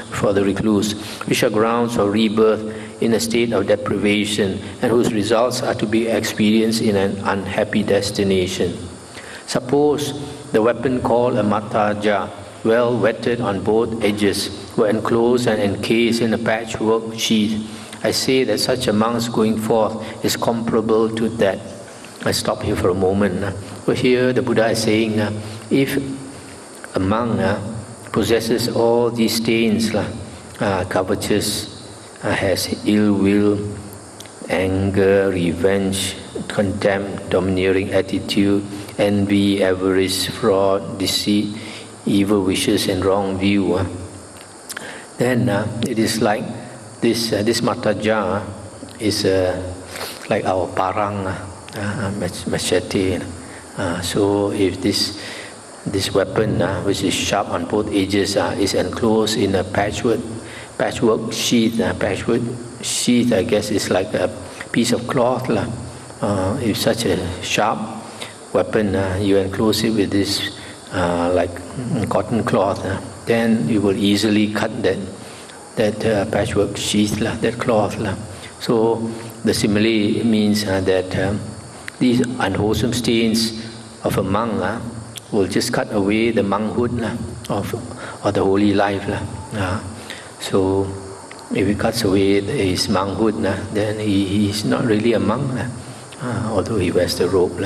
which are grounds of rebirth in a state of deprivation, and whose results are to be experienced in an unhappy destination. Suppose the weapon called a mataja, well whetted on both edges, were enclosed and encased in a patchwork sheath. I say that such a monk's going forth is comparable to that. I stop here for a moment. So here the Buddha is saying, if a monk possesses all these stains, covetous, has ill will, anger, revenge, contempt, domineering attitude, envy, avarice, fraud, deceit, evil wishes and wrong view, then it is like this mataja is like our parang, machete. So if this weapon, which is sharp on both edges, is enclosed in a patchwork sheath. Patchwork sheath, I guess, is like a piece of cloth. If such a sharp weapon, you enclose it with this like cotton cloth, then you will easily cut that patchwork sheath, that cloth. So the simile means that these unwholesome stains of a monk will just cut away the monkhood of the holy life. So if he cuts away his monkhood, then he is not really a monk, although he wears the robe.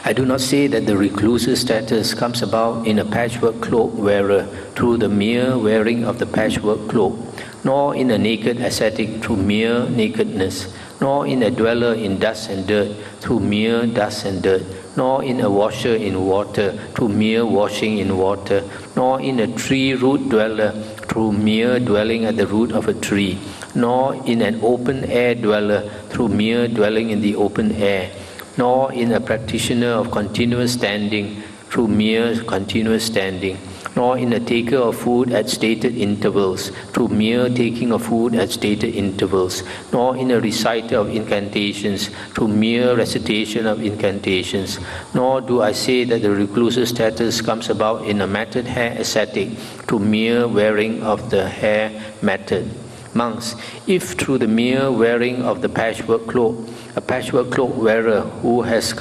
I do not say that the recluse's status comes about in a patchwork cloak wearer through the mere wearing of the patchwork cloak, nor in a naked ascetic through mere nakedness, nor in a dweller in dust and dirt through mere dust and dirt, nor in a washer in water through mere washing in water, nor in a tree root dweller through mere dwelling at the root of a tree, nor in an open air dweller through mere dwelling in the open air, nor in a practitioner of continuous standing through mere continuous standing, nor in a taker of food at stated intervals through mere taking of food at stated intervals, nor in a reciter of incantations through mere recitation of incantations, nor do I say that the recluse's status comes about in a matted hair ascetic through mere wearing of the hair matted. Monks, if through the mere wearing of the patchwork cloak, a patchwork cloak wearer who was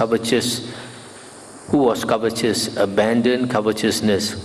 covetous, abandoned covetousness,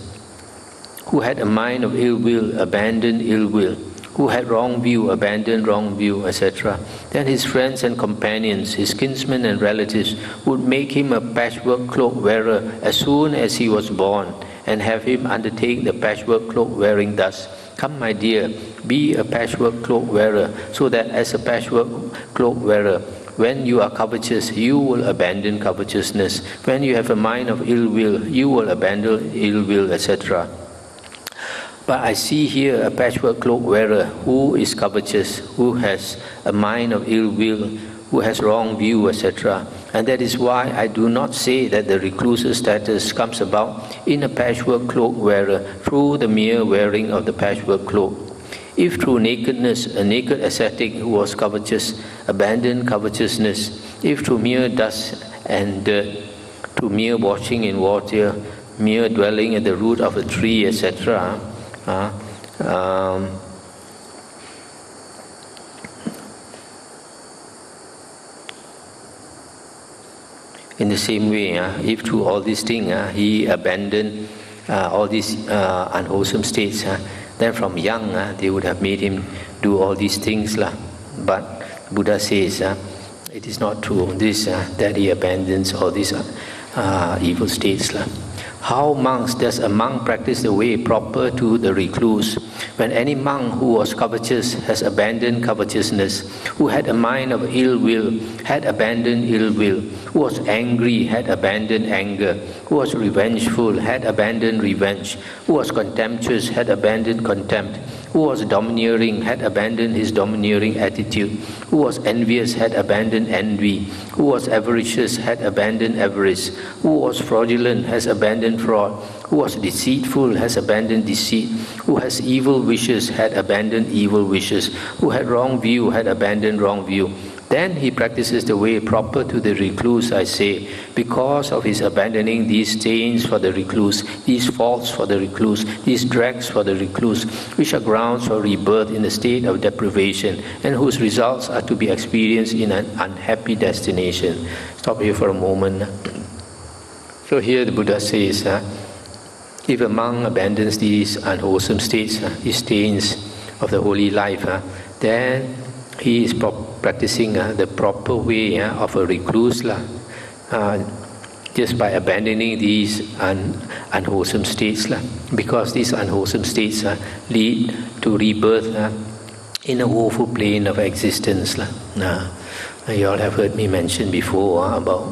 who had a mind of ill will, abandoned ill will, who had wrong view, abandoned wrong view, etc., then his friends and companions, his kinsmen and relatives, would make him a patchwork cloak wearer as soon as he was born, and have him undertake the patchwork cloak wearing thus. Come, my dear, be a patchwork cloak wearer, so that as a patchwork cloak wearer, when you are covetous, you will abandon covetousness. When you have a mind of ill will, you will abandon ill will, etc. But I see here a patchwork cloak wearer who is covetous, who has a mind of ill will, who has wrong view, etc. And that is why I do not say that the recluse's status comes about in a patchwork cloak wearer through the mere wearing of the patchwork cloak. If through nakedness, a naked ascetic who was covetous abandoned covetousness, if through mere dust and dirt, through mere washing in water, mere dwelling at the root of a tree, etc., in the same way, if through all these things he abandoned all these unwholesome states, Then from young, they would have made him do all these things. But Buddha says, it is not true that he abandons all these evil states. How monks does a monk practice the way proper to the recluse? When any monk who was covetous has abandoned covetousness, who had a mind of ill will had abandoned ill will, who was angry had abandoned anger, who was revengeful had abandoned revenge, who was contemptuous had abandoned contempt, who was domineering had abandoned his domineering attitude, who was envious had abandoned envy, who was avaricious had abandoned avarice, who was fraudulent has abandoned fraud, who was deceitful has abandoned deceit, who has evil wishes had abandoned evil wishes, who had wrong view had abandoned wrong view. Then he practices the way proper to the recluse, I say, because of his abandoning these stains for the recluse, these faults for the recluse, these drags for the recluse, which are grounds for rebirth in a state of deprivation, and whose results are to be experienced in an unhappy destination. Stop here for a moment. So here the Buddha says, if a monk abandons these unwholesome states, these stains of the holy life, then he is practicing the proper way of a recluse, just by abandoning these unwholesome states, because these unwholesome states lead to rebirth in a woeful plane of existence. You all have heard me mention before about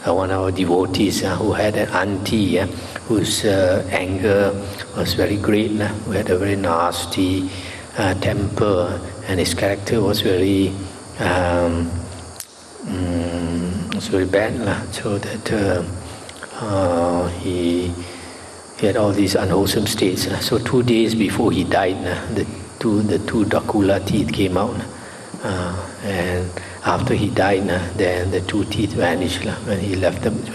one of our devotees who had an auntie whose anger was very great, who had a very nasty temper, and his character was very bad, so that he had all these unwholesome states. So 2 days before he died, the two Dakula teeth came out, and after he died, then the 2 teeth vanished when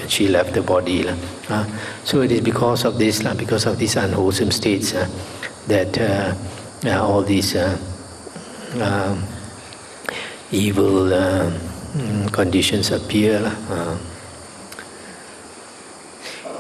she left the body. So it is because of this, because of these unwholesome states, that all these evil conditions appear.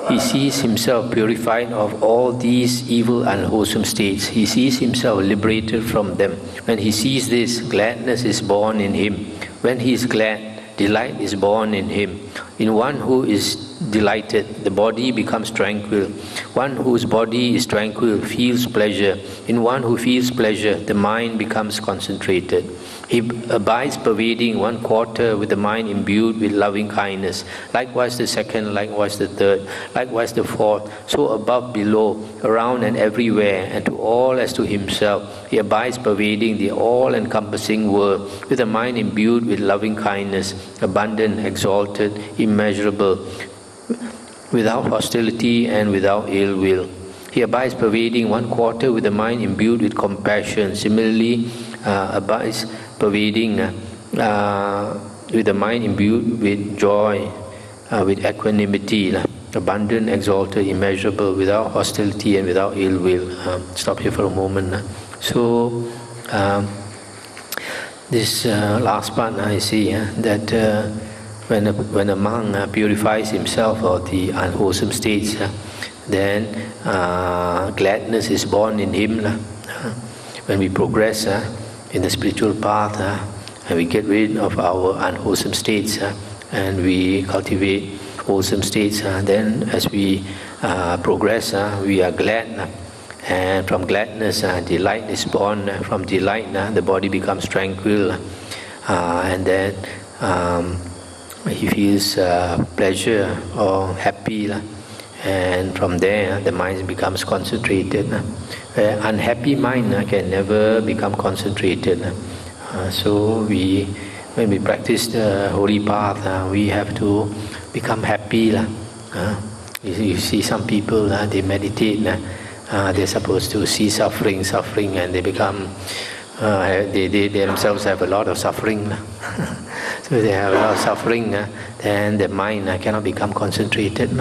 He sees himself purified of all these evil unwholesome states. He sees himself liberated from them. When he sees this, gladness is born in him. When he is glad, delight is born in him. In one who is delighted, the body becomes tranquil. One whose body is tranquil feels pleasure. In one who feels pleasure, the mind becomes concentrated. He abides pervading 1/4 with the mind imbued with loving kindness. Likewise the second, likewise the third, likewise the fourth. So above, below, around and everywhere, and to all as to himself, he abides pervading the all-encompassing world with a mind imbued with loving kindness, abundant, exalted, immeasurable, without hostility and without ill will. He abides pervading 1/4 with the mind imbued with compassion. Similarly, abides pervading with the mind imbued with joy, with equanimity, abundant, exalted, immeasurable, without hostility and without ill will. Stop here for a moment. So, this last part, I see that when a monk purifies himself of the unwholesome states, then gladness is born in him. When we progress in the spiritual path, and we get rid of our unwholesome states, and we cultivate wholesome states, then as we progress, we are glad, and from gladness, delight is born. From delight, the body becomes tranquil, and then he feels pleasure or happy, and from there the mind becomes concentrated. Unhappy mind can never become concentrated. So when we practice the holy path, we have to become happy. You see some people, they meditate, they're supposed to see suffering, and they become, they themselves have a lot of suffering. So they have a lot of suffering, then the mind cannot become concentrated.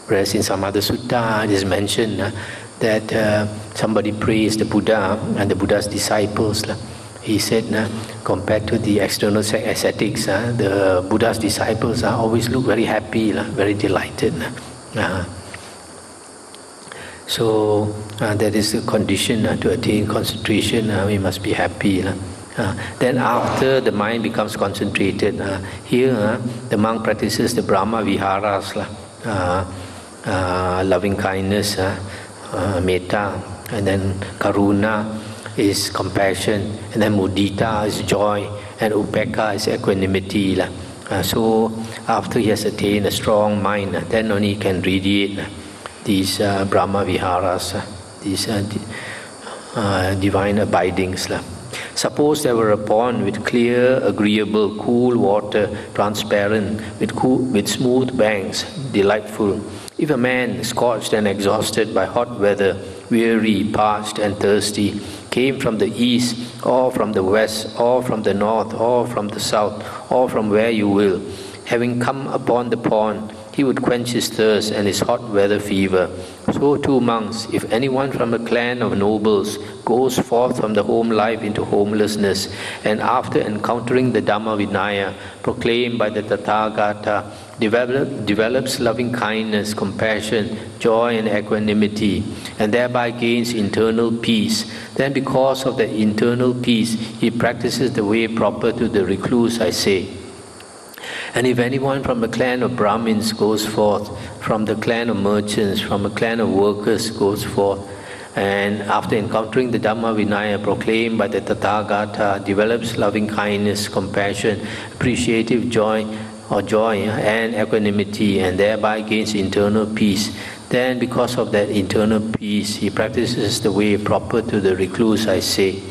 Whereas in some other sutta, it is mentioned that somebody praised the Buddha and the Buddha's disciples. He said, compared to the external ascetics, the Buddha's disciples always look very happy, very delighted. So that is the condition to attain concentration. We must be happy. Then after the mind becomes concentrated, here the monk practices the Brahma Viharas, loving kindness, metta, and then karuna is compassion, and then mudita is joy, and upekkha is equanimity. So after he has attained a strong mind, then only he can radiate these Brahma Viharas, these divine abidings. Suppose there were a pond with clear, agreeable, cool water, transparent, with smooth banks, delightful. If a man, scorched and exhausted by hot weather, weary, parched and thirsty, came from the east, or from the west, or from the north, or from the south, or from where you will, having come upon the pond, he would quench his thirst and his hot weather fever. So too, monks, if anyone from a clan of nobles goes forth from the home life into homelessness, and after encountering the Dhammavuddho proclaimed by the Tathagata, develops loving kindness, compassion, joy and equanimity, and thereby gains internal peace, then because of that internal peace, he practices the way proper to the recluse, I say. And if anyone from a clan of Brahmins goes forth, from the clan of merchants, from a clan of workers goes forth, and after encountering the Dhammavuddho proclaimed by the Tathagata, develops loving kindness, compassion, appreciative joy, and equanimity, and thereby gains internal peace, then because of that internal peace, he practices the way proper to the recluse, I say.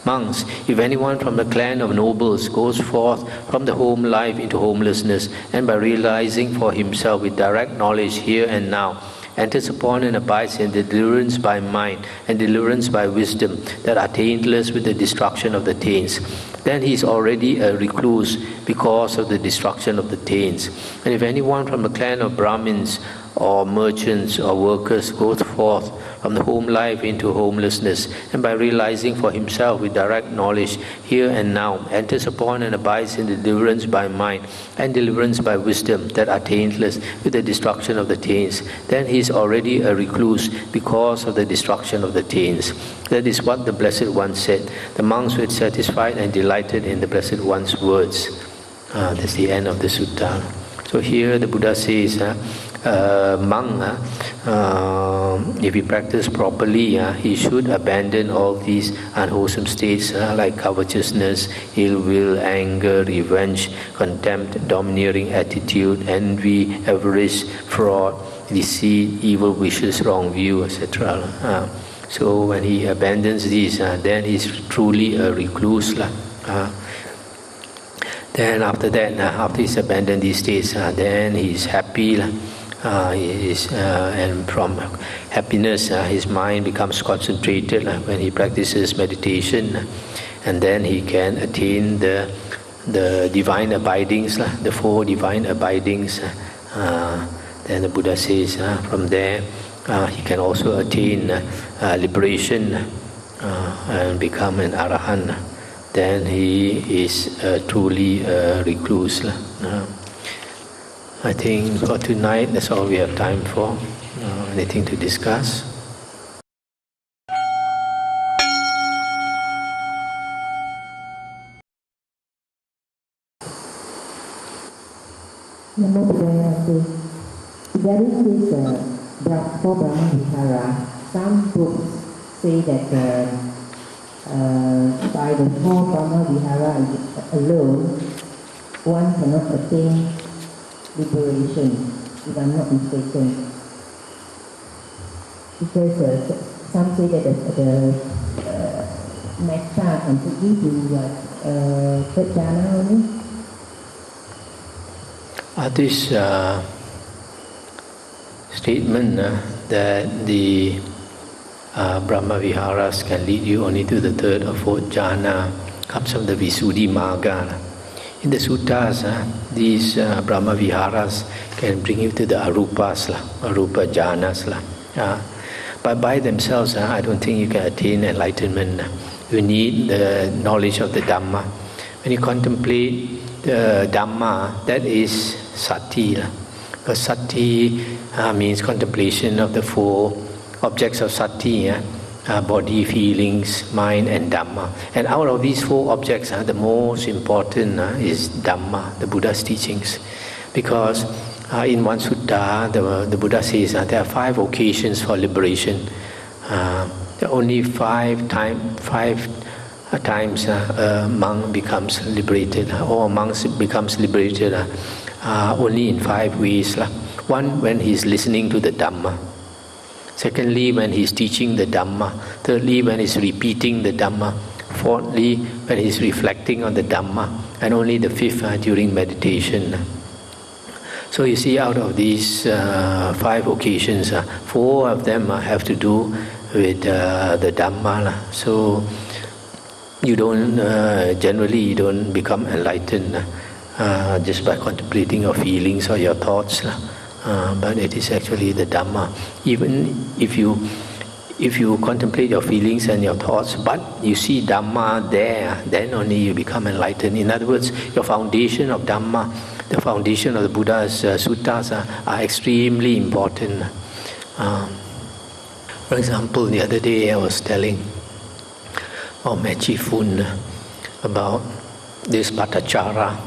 Monks, if anyone from the clan of nobles goes forth from the home life into homelessness, and by realizing for himself with direct knowledge here and now, enters upon and abides in the deliverance by mind and deliverance by wisdom that are taintless with the destruction of the taints, then he is already a recluse because of the destruction of the taints. And if anyone from the clan of Brahmins or merchants or workers goes forth from the home life into homelessness, and by realizing for himself with direct knowledge here and now, enters upon and abides in the deliverance by mind and deliverance by wisdom that are taintless with the destruction of the taints, then he is already a recluse because of the destruction of the taints. That is what the Blessed One said. The monks were satisfied and delighted in the Blessed One's words. That's the end of the sutta. So here the Buddha says, monk, if he practice properly, he should abandon all these unwholesome states like covetousness, ill will, anger, revenge, contempt, domineering attitude, envy, avarice, fraud, deceit, evil wishes, wrong view, etc. So when he abandons these, then he's truly a recluse. Then after that, after he's abandoned these states, then he's happy. And from happiness, his mind becomes concentrated when he practices meditation, and then he can attain the divine abidings, the 4 divine abidings. Then the Buddha says, from there he can also attain liberation and become an arahant. Then he is truly a recluse. I think for tonight, that's all we have time for. Anything to discuss? Namo Buddhaya. Regarding this for Brahma Vihara, some books say that by the 4 Brahma Vihara alone, one cannot attain liberation, if I'm not mistaken. Because some say that the metta completely to third jhana only. This statement that the Brahma Viharas can lead you only to the 3rd or 4th jhana comes from the Visuddhi Magga. In the suttas, these Brahma Viharas can bring you to the arupas, arupa jhanas. But by themselves, I don't think you can attain enlightenment. You need the knowledge of the Dhamma. When you contemplate the Dhamma, that is Sati. Because Sati means contemplation of the 4 objects of Sati, body, feelings, mind, and Dhamma. And out of these 4 objects, the most important is Dhamma, the Buddha's teachings. Because in one sutta, the Buddha says there are 5 occasions for liberation. There are only 5 times a monk becomes liberated, or a monk becomes liberated only in 5 ways. One, when he is listening to the Dhamma. Secondly, when he is teaching the Dhamma. Thirdly, when he is repeating the Dhamma. Fourthly, when he is reflecting on the Dhamma. And only the 5th during meditation. So you see, out of these 5 occasions, 4 of them have to do with the Dhamma. So you don't, generally you don't become enlightened just by contemplating your feelings or your thoughts. But it is actually the Dhamma. Even if you contemplate your feelings and your thoughts, but you see Dhamma there, then only you become enlightened. In other words, your foundation of Dhamma, the foundation of the Buddha's suttas are extremely important. For example, the other day I was telling Majjhima about this Bhattacharya,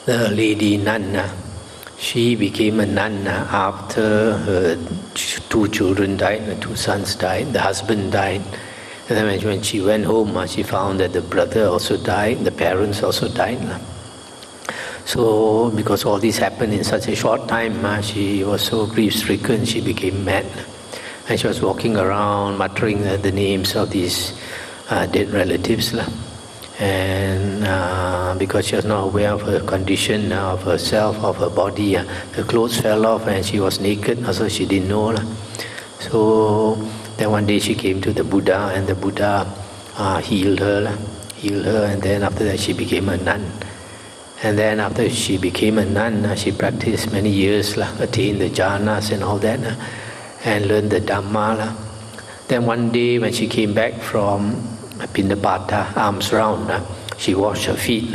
the lady nun. She became a nun after her 2 children died, her 2 sons died, the husband died. And then when she went home, she found that the brother also died, the parents also died. So, because all this happened in such a short time, she was so grief-stricken, she became mad. And she was walking around, muttering the names of these dead relatives. And because she was not aware of her condition, of herself, of her body, her clothes fell off and she was naked, so she didn't know. So then one day she came to the Buddha, and the Buddha healed her, and then after that she became a nun. And then after she became a nun, she practiced many years, attained the jhanas and all that, and learned the Dhamma. Then one day when she came back from Pindapata, alms round, she washed her feet.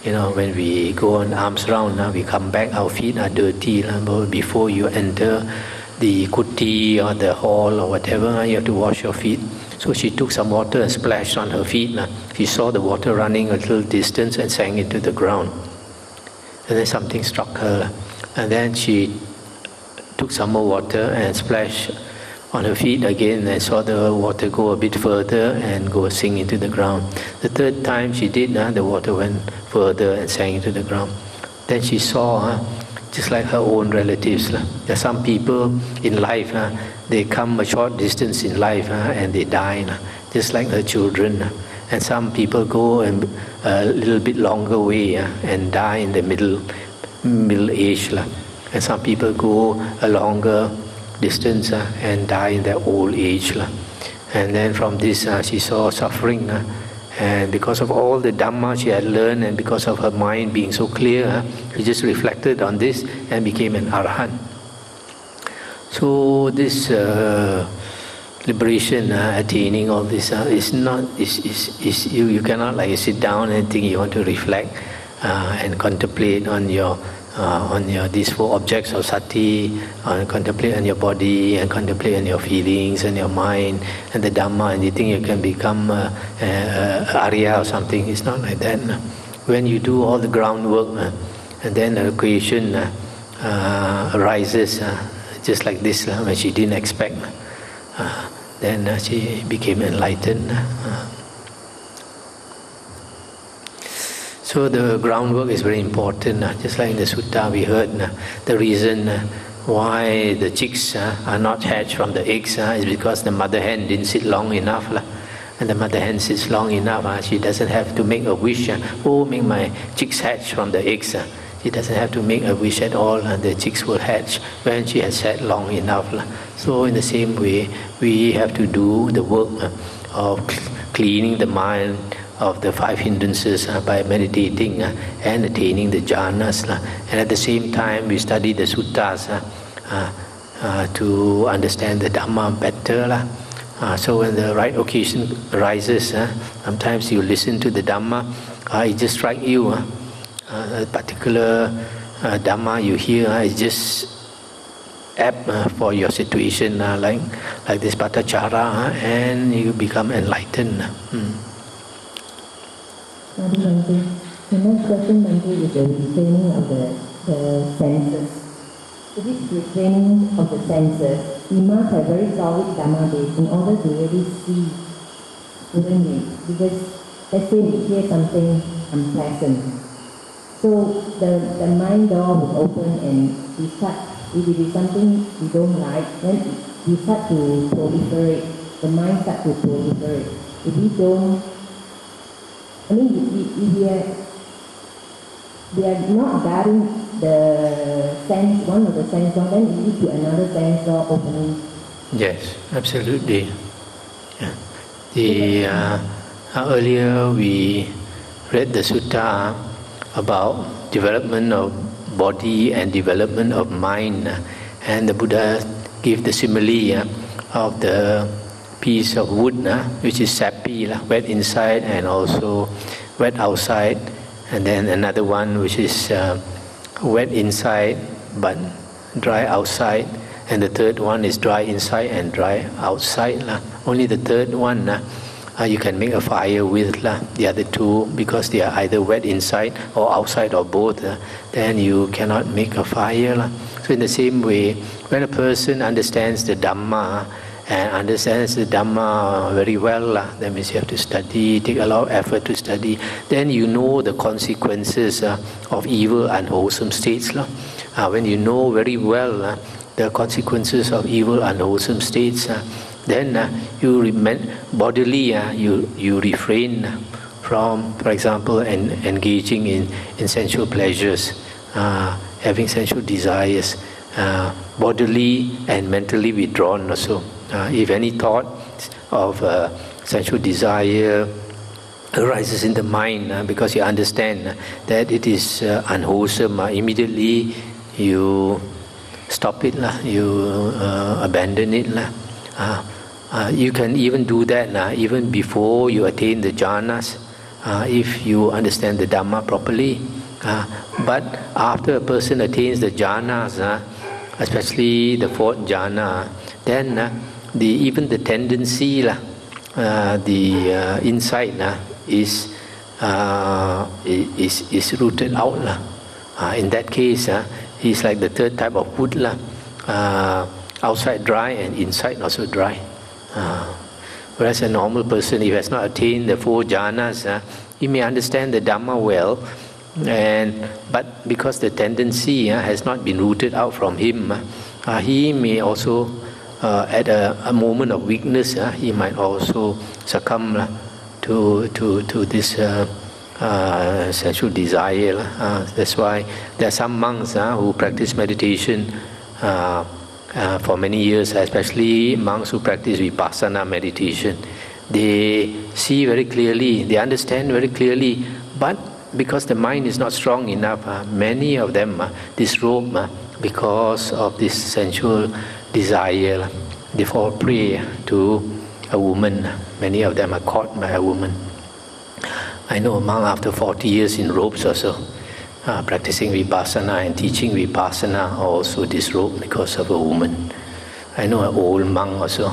You know, when we go on alms round, we come back, our feet are dirty. But before you enter the kuti or the hall or whatever, you have to wash your feet. So she took some water and splashed on her feet. She saw the water running a little distance and sank into the ground. And then something struck her. And then she took some more water and splashed on her feet again, and saw the water go a bit further and go sink into the ground. The 3rd time she did, the water went further and sank into the ground. Then she saw, just like her own relatives, there are some people in life, they come a short distance in life and they die, just like her children. And some people go a little bit longer way and die in the middle age. And some people go a longer distance and die in their old age. And then from this she saw suffering, and because of all the Dhamma she had learned, and because of her mind being so clear, she just reflected on this and became an Arahant. So this liberation, attaining all this, is not, you cannot like sit down and think you want to reflect and contemplate on your these 4 objects of Sati, contemplate on your body, and contemplate on your feelings and your mind and the Dhamma, and you think you can become Arya or something. It's not like that. When you do all the groundwork, and then the occasion arises, just like this, when she didn't expect, then she became enlightened. So the groundwork is very important. Just like in the sutta we heard, the reason why the chicks are not hatched from the eggs is because the mother hen didn't sit long enough. And the mother hen sits long enough, she doesn't have to make a wish, make my chicks hatch from the eggs. She doesn't have to make a wish at all, and the chicks will hatch when she has sat long enough. So in the same way, we have to do the work of cleaning the mind of the 5 hindrances by meditating and attaining the jhanas. And at the same time, we study the suttas to understand the Dhamma better. So when the right occasion arises, sometimes you listen to the Dhamma, it just strikes you. A particular Dhamma you hear is just apt for your situation, like this Patachara, and you become enlightened. The next question, Bhante, is the retraining of the senses. So this retraining of the senses, we must have very solid Dhamma base in order to really see, wouldn't we? Because let's say we hear something unpleasant. So the mind door will open and we start, if it is something we don't like, then we start to proliferate, the mind starts to proliferate. If we don't, I mean, we are not guarding the sense, one of the sense door, then we lead to another sense door opening. Yes, absolutely. Yeah. Earlier we read the Sutta about development of body and development of mind, and the Buddha gave the simile of the piece of wood, which is sappy, wet inside and also wet outside, and then another one which is wet inside but dry outside, and the third one is dry inside and dry outside. Only the third one you can make a fire with. The other two, because they are either wet inside or outside or both, then you cannot make a fire. So in the same way, when a person understands the Dhamma and understands the Dhamma very well, that means you have to study, take a lot of effort to study, then you know the consequences of evil and wholesome states. When you know very well the consequences of evil and wholesome states, then you bodily you refrain from, for example, engaging in sensual pleasures, having sensual desires, bodily and mentally withdrawn also. If any thought of sensual desire arises in the mind, because you understand that it is unwholesome, immediately you stop it, you abandon it. You can even do that even before you attain the jhanas, if you understand the Dhamma properly. But after a person attains the jhanas, especially the fourth jhana, then even the tendency, the insight is rooted out. In that case, he's like the third type of wood, outside dry and inside also dry. Whereas a normal person, if he has not attained the four jhanas, he may understand the Dhamma well, but because the tendency has not been rooted out from him, he may also, at a moment of weakness, he might also succumb to this sensual desire. That's why there are some monks who practice meditation for many years, especially monks who practice vipassana meditation. They see very clearly, they understand very clearly, but because the mind is not strong enough, many of them disrobe because of this sensual desire. They fall prey to a woman. Many of them are caught by a woman. I know a monk after 40 years in robes also, practicing vipassana and teaching vipassana, also disrobed because of a woman. I know an old monk also,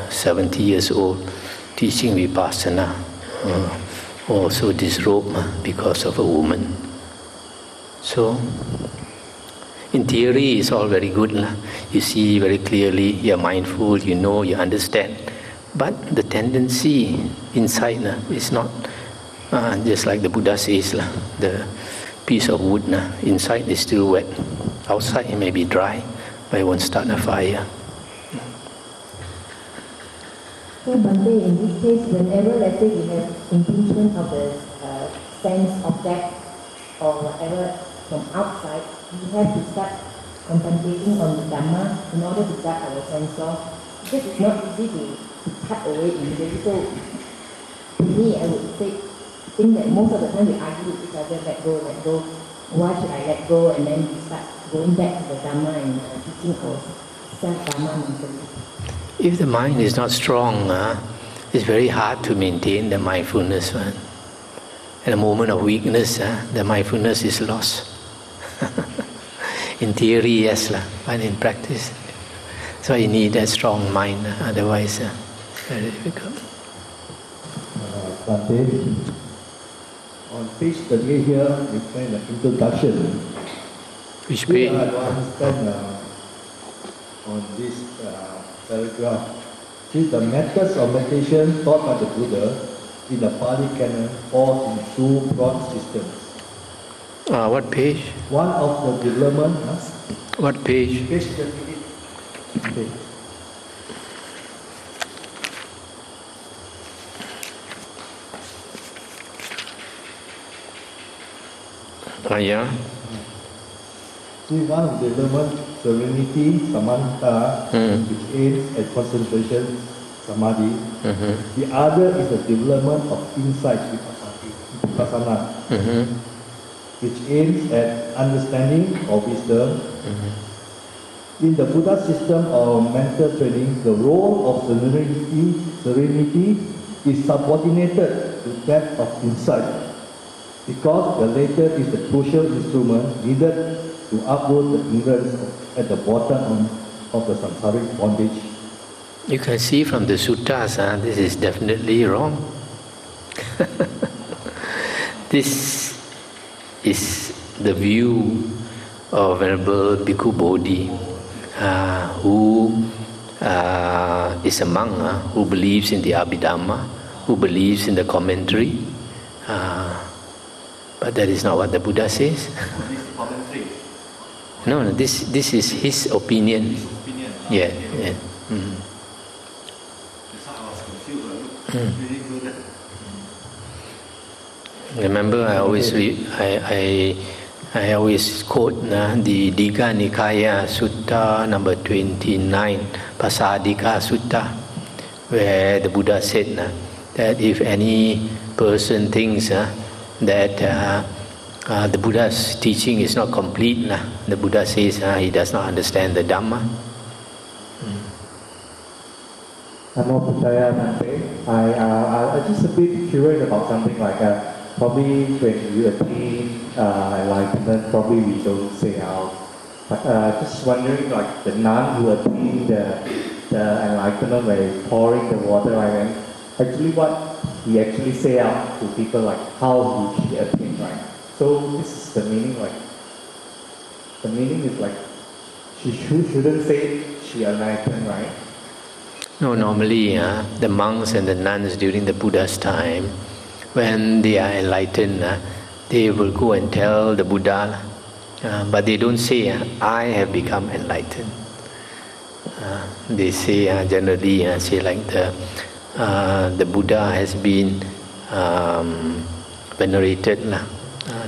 70 years old, teaching vipassana, also disrobed because of a woman. So, in theory, it's all very good. You see very clearly, you're mindful, you know, you understand. But the tendency inside is not, just like the Buddha says, the piece of wood, inside is still wet. Outside it may be dry, but it won't start a fire. So Bhante, in this case, whenever, let's say, we have impingement of the sense object or whatever from outside, we have to start contemplating on the Dhamma in order to guard our sense of. This is not easy to cut away immediately. So, to me, I would think that most of the time we argue with each other, let go. Why should I let go? And then we start going back to the Dhamma and teaching ourselves Dhamma mentally. If the mind is not strong, it's very hard to maintain the mindfulness. In a moment of weakness, the mindfulness is lost. In theory, yes, but in practice, so you need a strong mind. Otherwise, very difficult. On page 38 here, we find an introduction. Which page? I understand on this paragraph. See, the methods of meditation taught by the Buddha in the Pali Canon fall in two broad systems. What page? One of the development. What page? Page 38. Okay. Yeah. See, one of the development, serenity, samatha, which aims at concentration, samadhi. The other is the development of insight, vipassana, which aims at understanding or wisdom. In the Buddha system of mental training, the role of serenity is subordinated to that of insight, because the latter is the crucial instrument needed to uproot the hindrance at the bottom of the samsaric bondage. You can see from the suttas, this is definitely wrong. This is the view of Venerable Bhikkhu Bodhi, who is a monk, who believes in the Abhidhamma, who believes in the commentary. But that is not what the Buddha says. No, this is his opinion. Yeah. Remember, I always quote the Digha Nikaya Sutta number 29, Pasadika Sutta, where the Buddha said that if any person thinks that the Buddha's teaching is not complete, the Buddha says he does not understand the Dhamma. I'm just a bit curious about something like probably when you attain enlightenment, probably we don't say out. But just wondering, like the nun who attained the enlightenment by pouring the water, actually what he actually say out to people, like how he attained, right? So this is the meaning, the meaning is like she shouldn't say she enlightened, right? No, normally the monks and the nuns during the Buddha's time, when they are enlightened, they will go and tell the Buddha, but they don't say, I have become enlightened. They say generally, say like the Buddha has been venerated.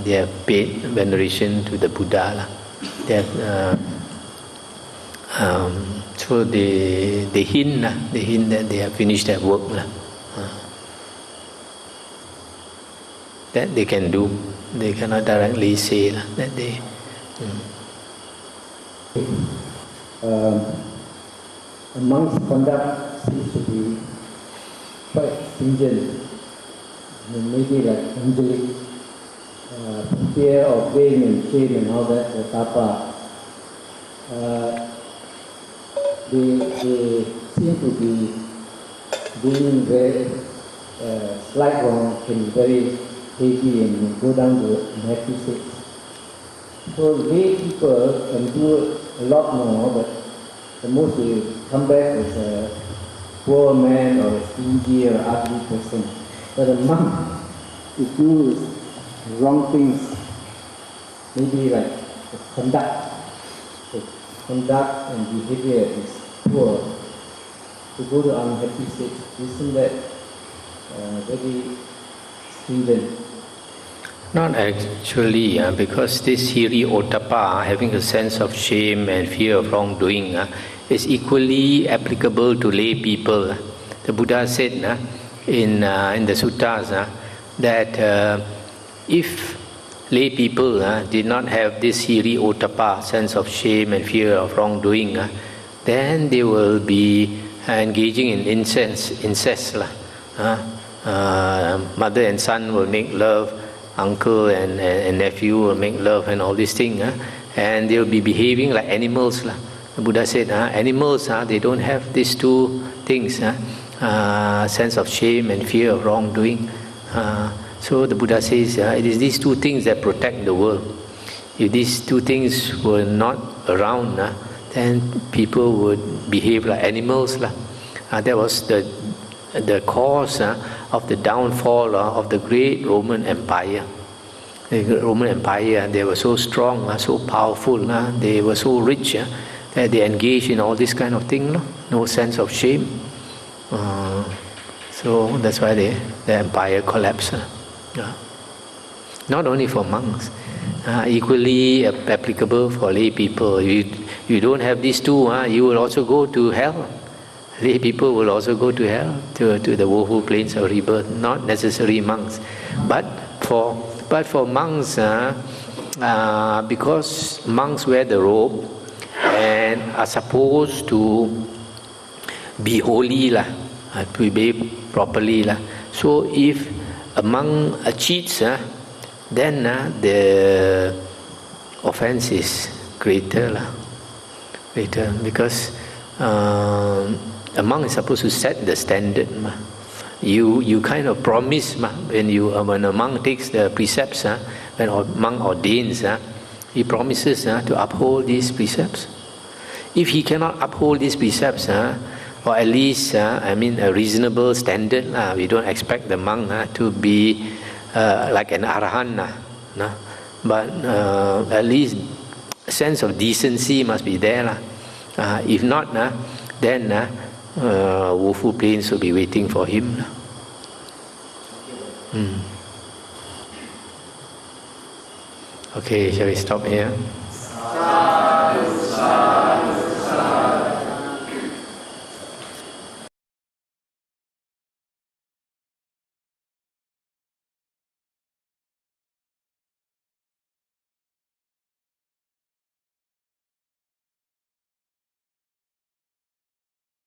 They have paid veneration to the Buddha. They have, so they hint that they have finished their work. That they can do. They cannot directly say that they. A monk's conduct seems to be quite stringent, maybe like angelic, fear of blame and shame and all that, the tapa. They seem to be doing very slight wrong can be very heavy and go down to unhappy state. So lay people can do a lot more, but the most they come back as a poor man or a stingy or ugly person. But a monk, if do wrong things, maybe like the conduct and behavior is poor, to go to unhappy state, isn't that very stringent? Not actually, because this hiri ottappa, having a sense of shame and fear of wrongdoing, is equally applicable to lay people. The Buddha said in the suttas that if lay people did not have this hiri ottappa, sense of shame and fear of wrongdoing, then they will be engaging in incest. Mother and son will make love uncle and nephew will make love and all these things, and they will be behaving like animals. The Buddha said, animals, they don't have these two things, sense of shame and fear of wrongdoing. So the Buddha says, it is these two things that protect the world. If these two things were not around, then people would behave like animals. That was the cause of the downfall of the great Roman Empire. The Roman Empire, they were so strong, so powerful, they were so rich, that they engaged in all this kind of thing, no sense of shame. So that's why the empire collapsed. Not only for monks, equally applicable for lay people. If you don't have these two, you will also go to hell. Lay people will also go to hell, to the woeful plains of rebirth, not necessarily monks. But for monks, because monks wear the robe and are supposed to be holy, to behave properly. So if a monk cheats, then the offense is greater. Because a monk is supposed to set the standard. You kind of promise when a monk takes the precepts, when a monk ordains, he promises to uphold these precepts. If he cannot uphold these precepts, or at least a reasonable standard, we don't expect the monk to be like an arahant, but at least a sense of decency must be there. If not, then woeful plains will be waiting for him. Okay, shall we stop here?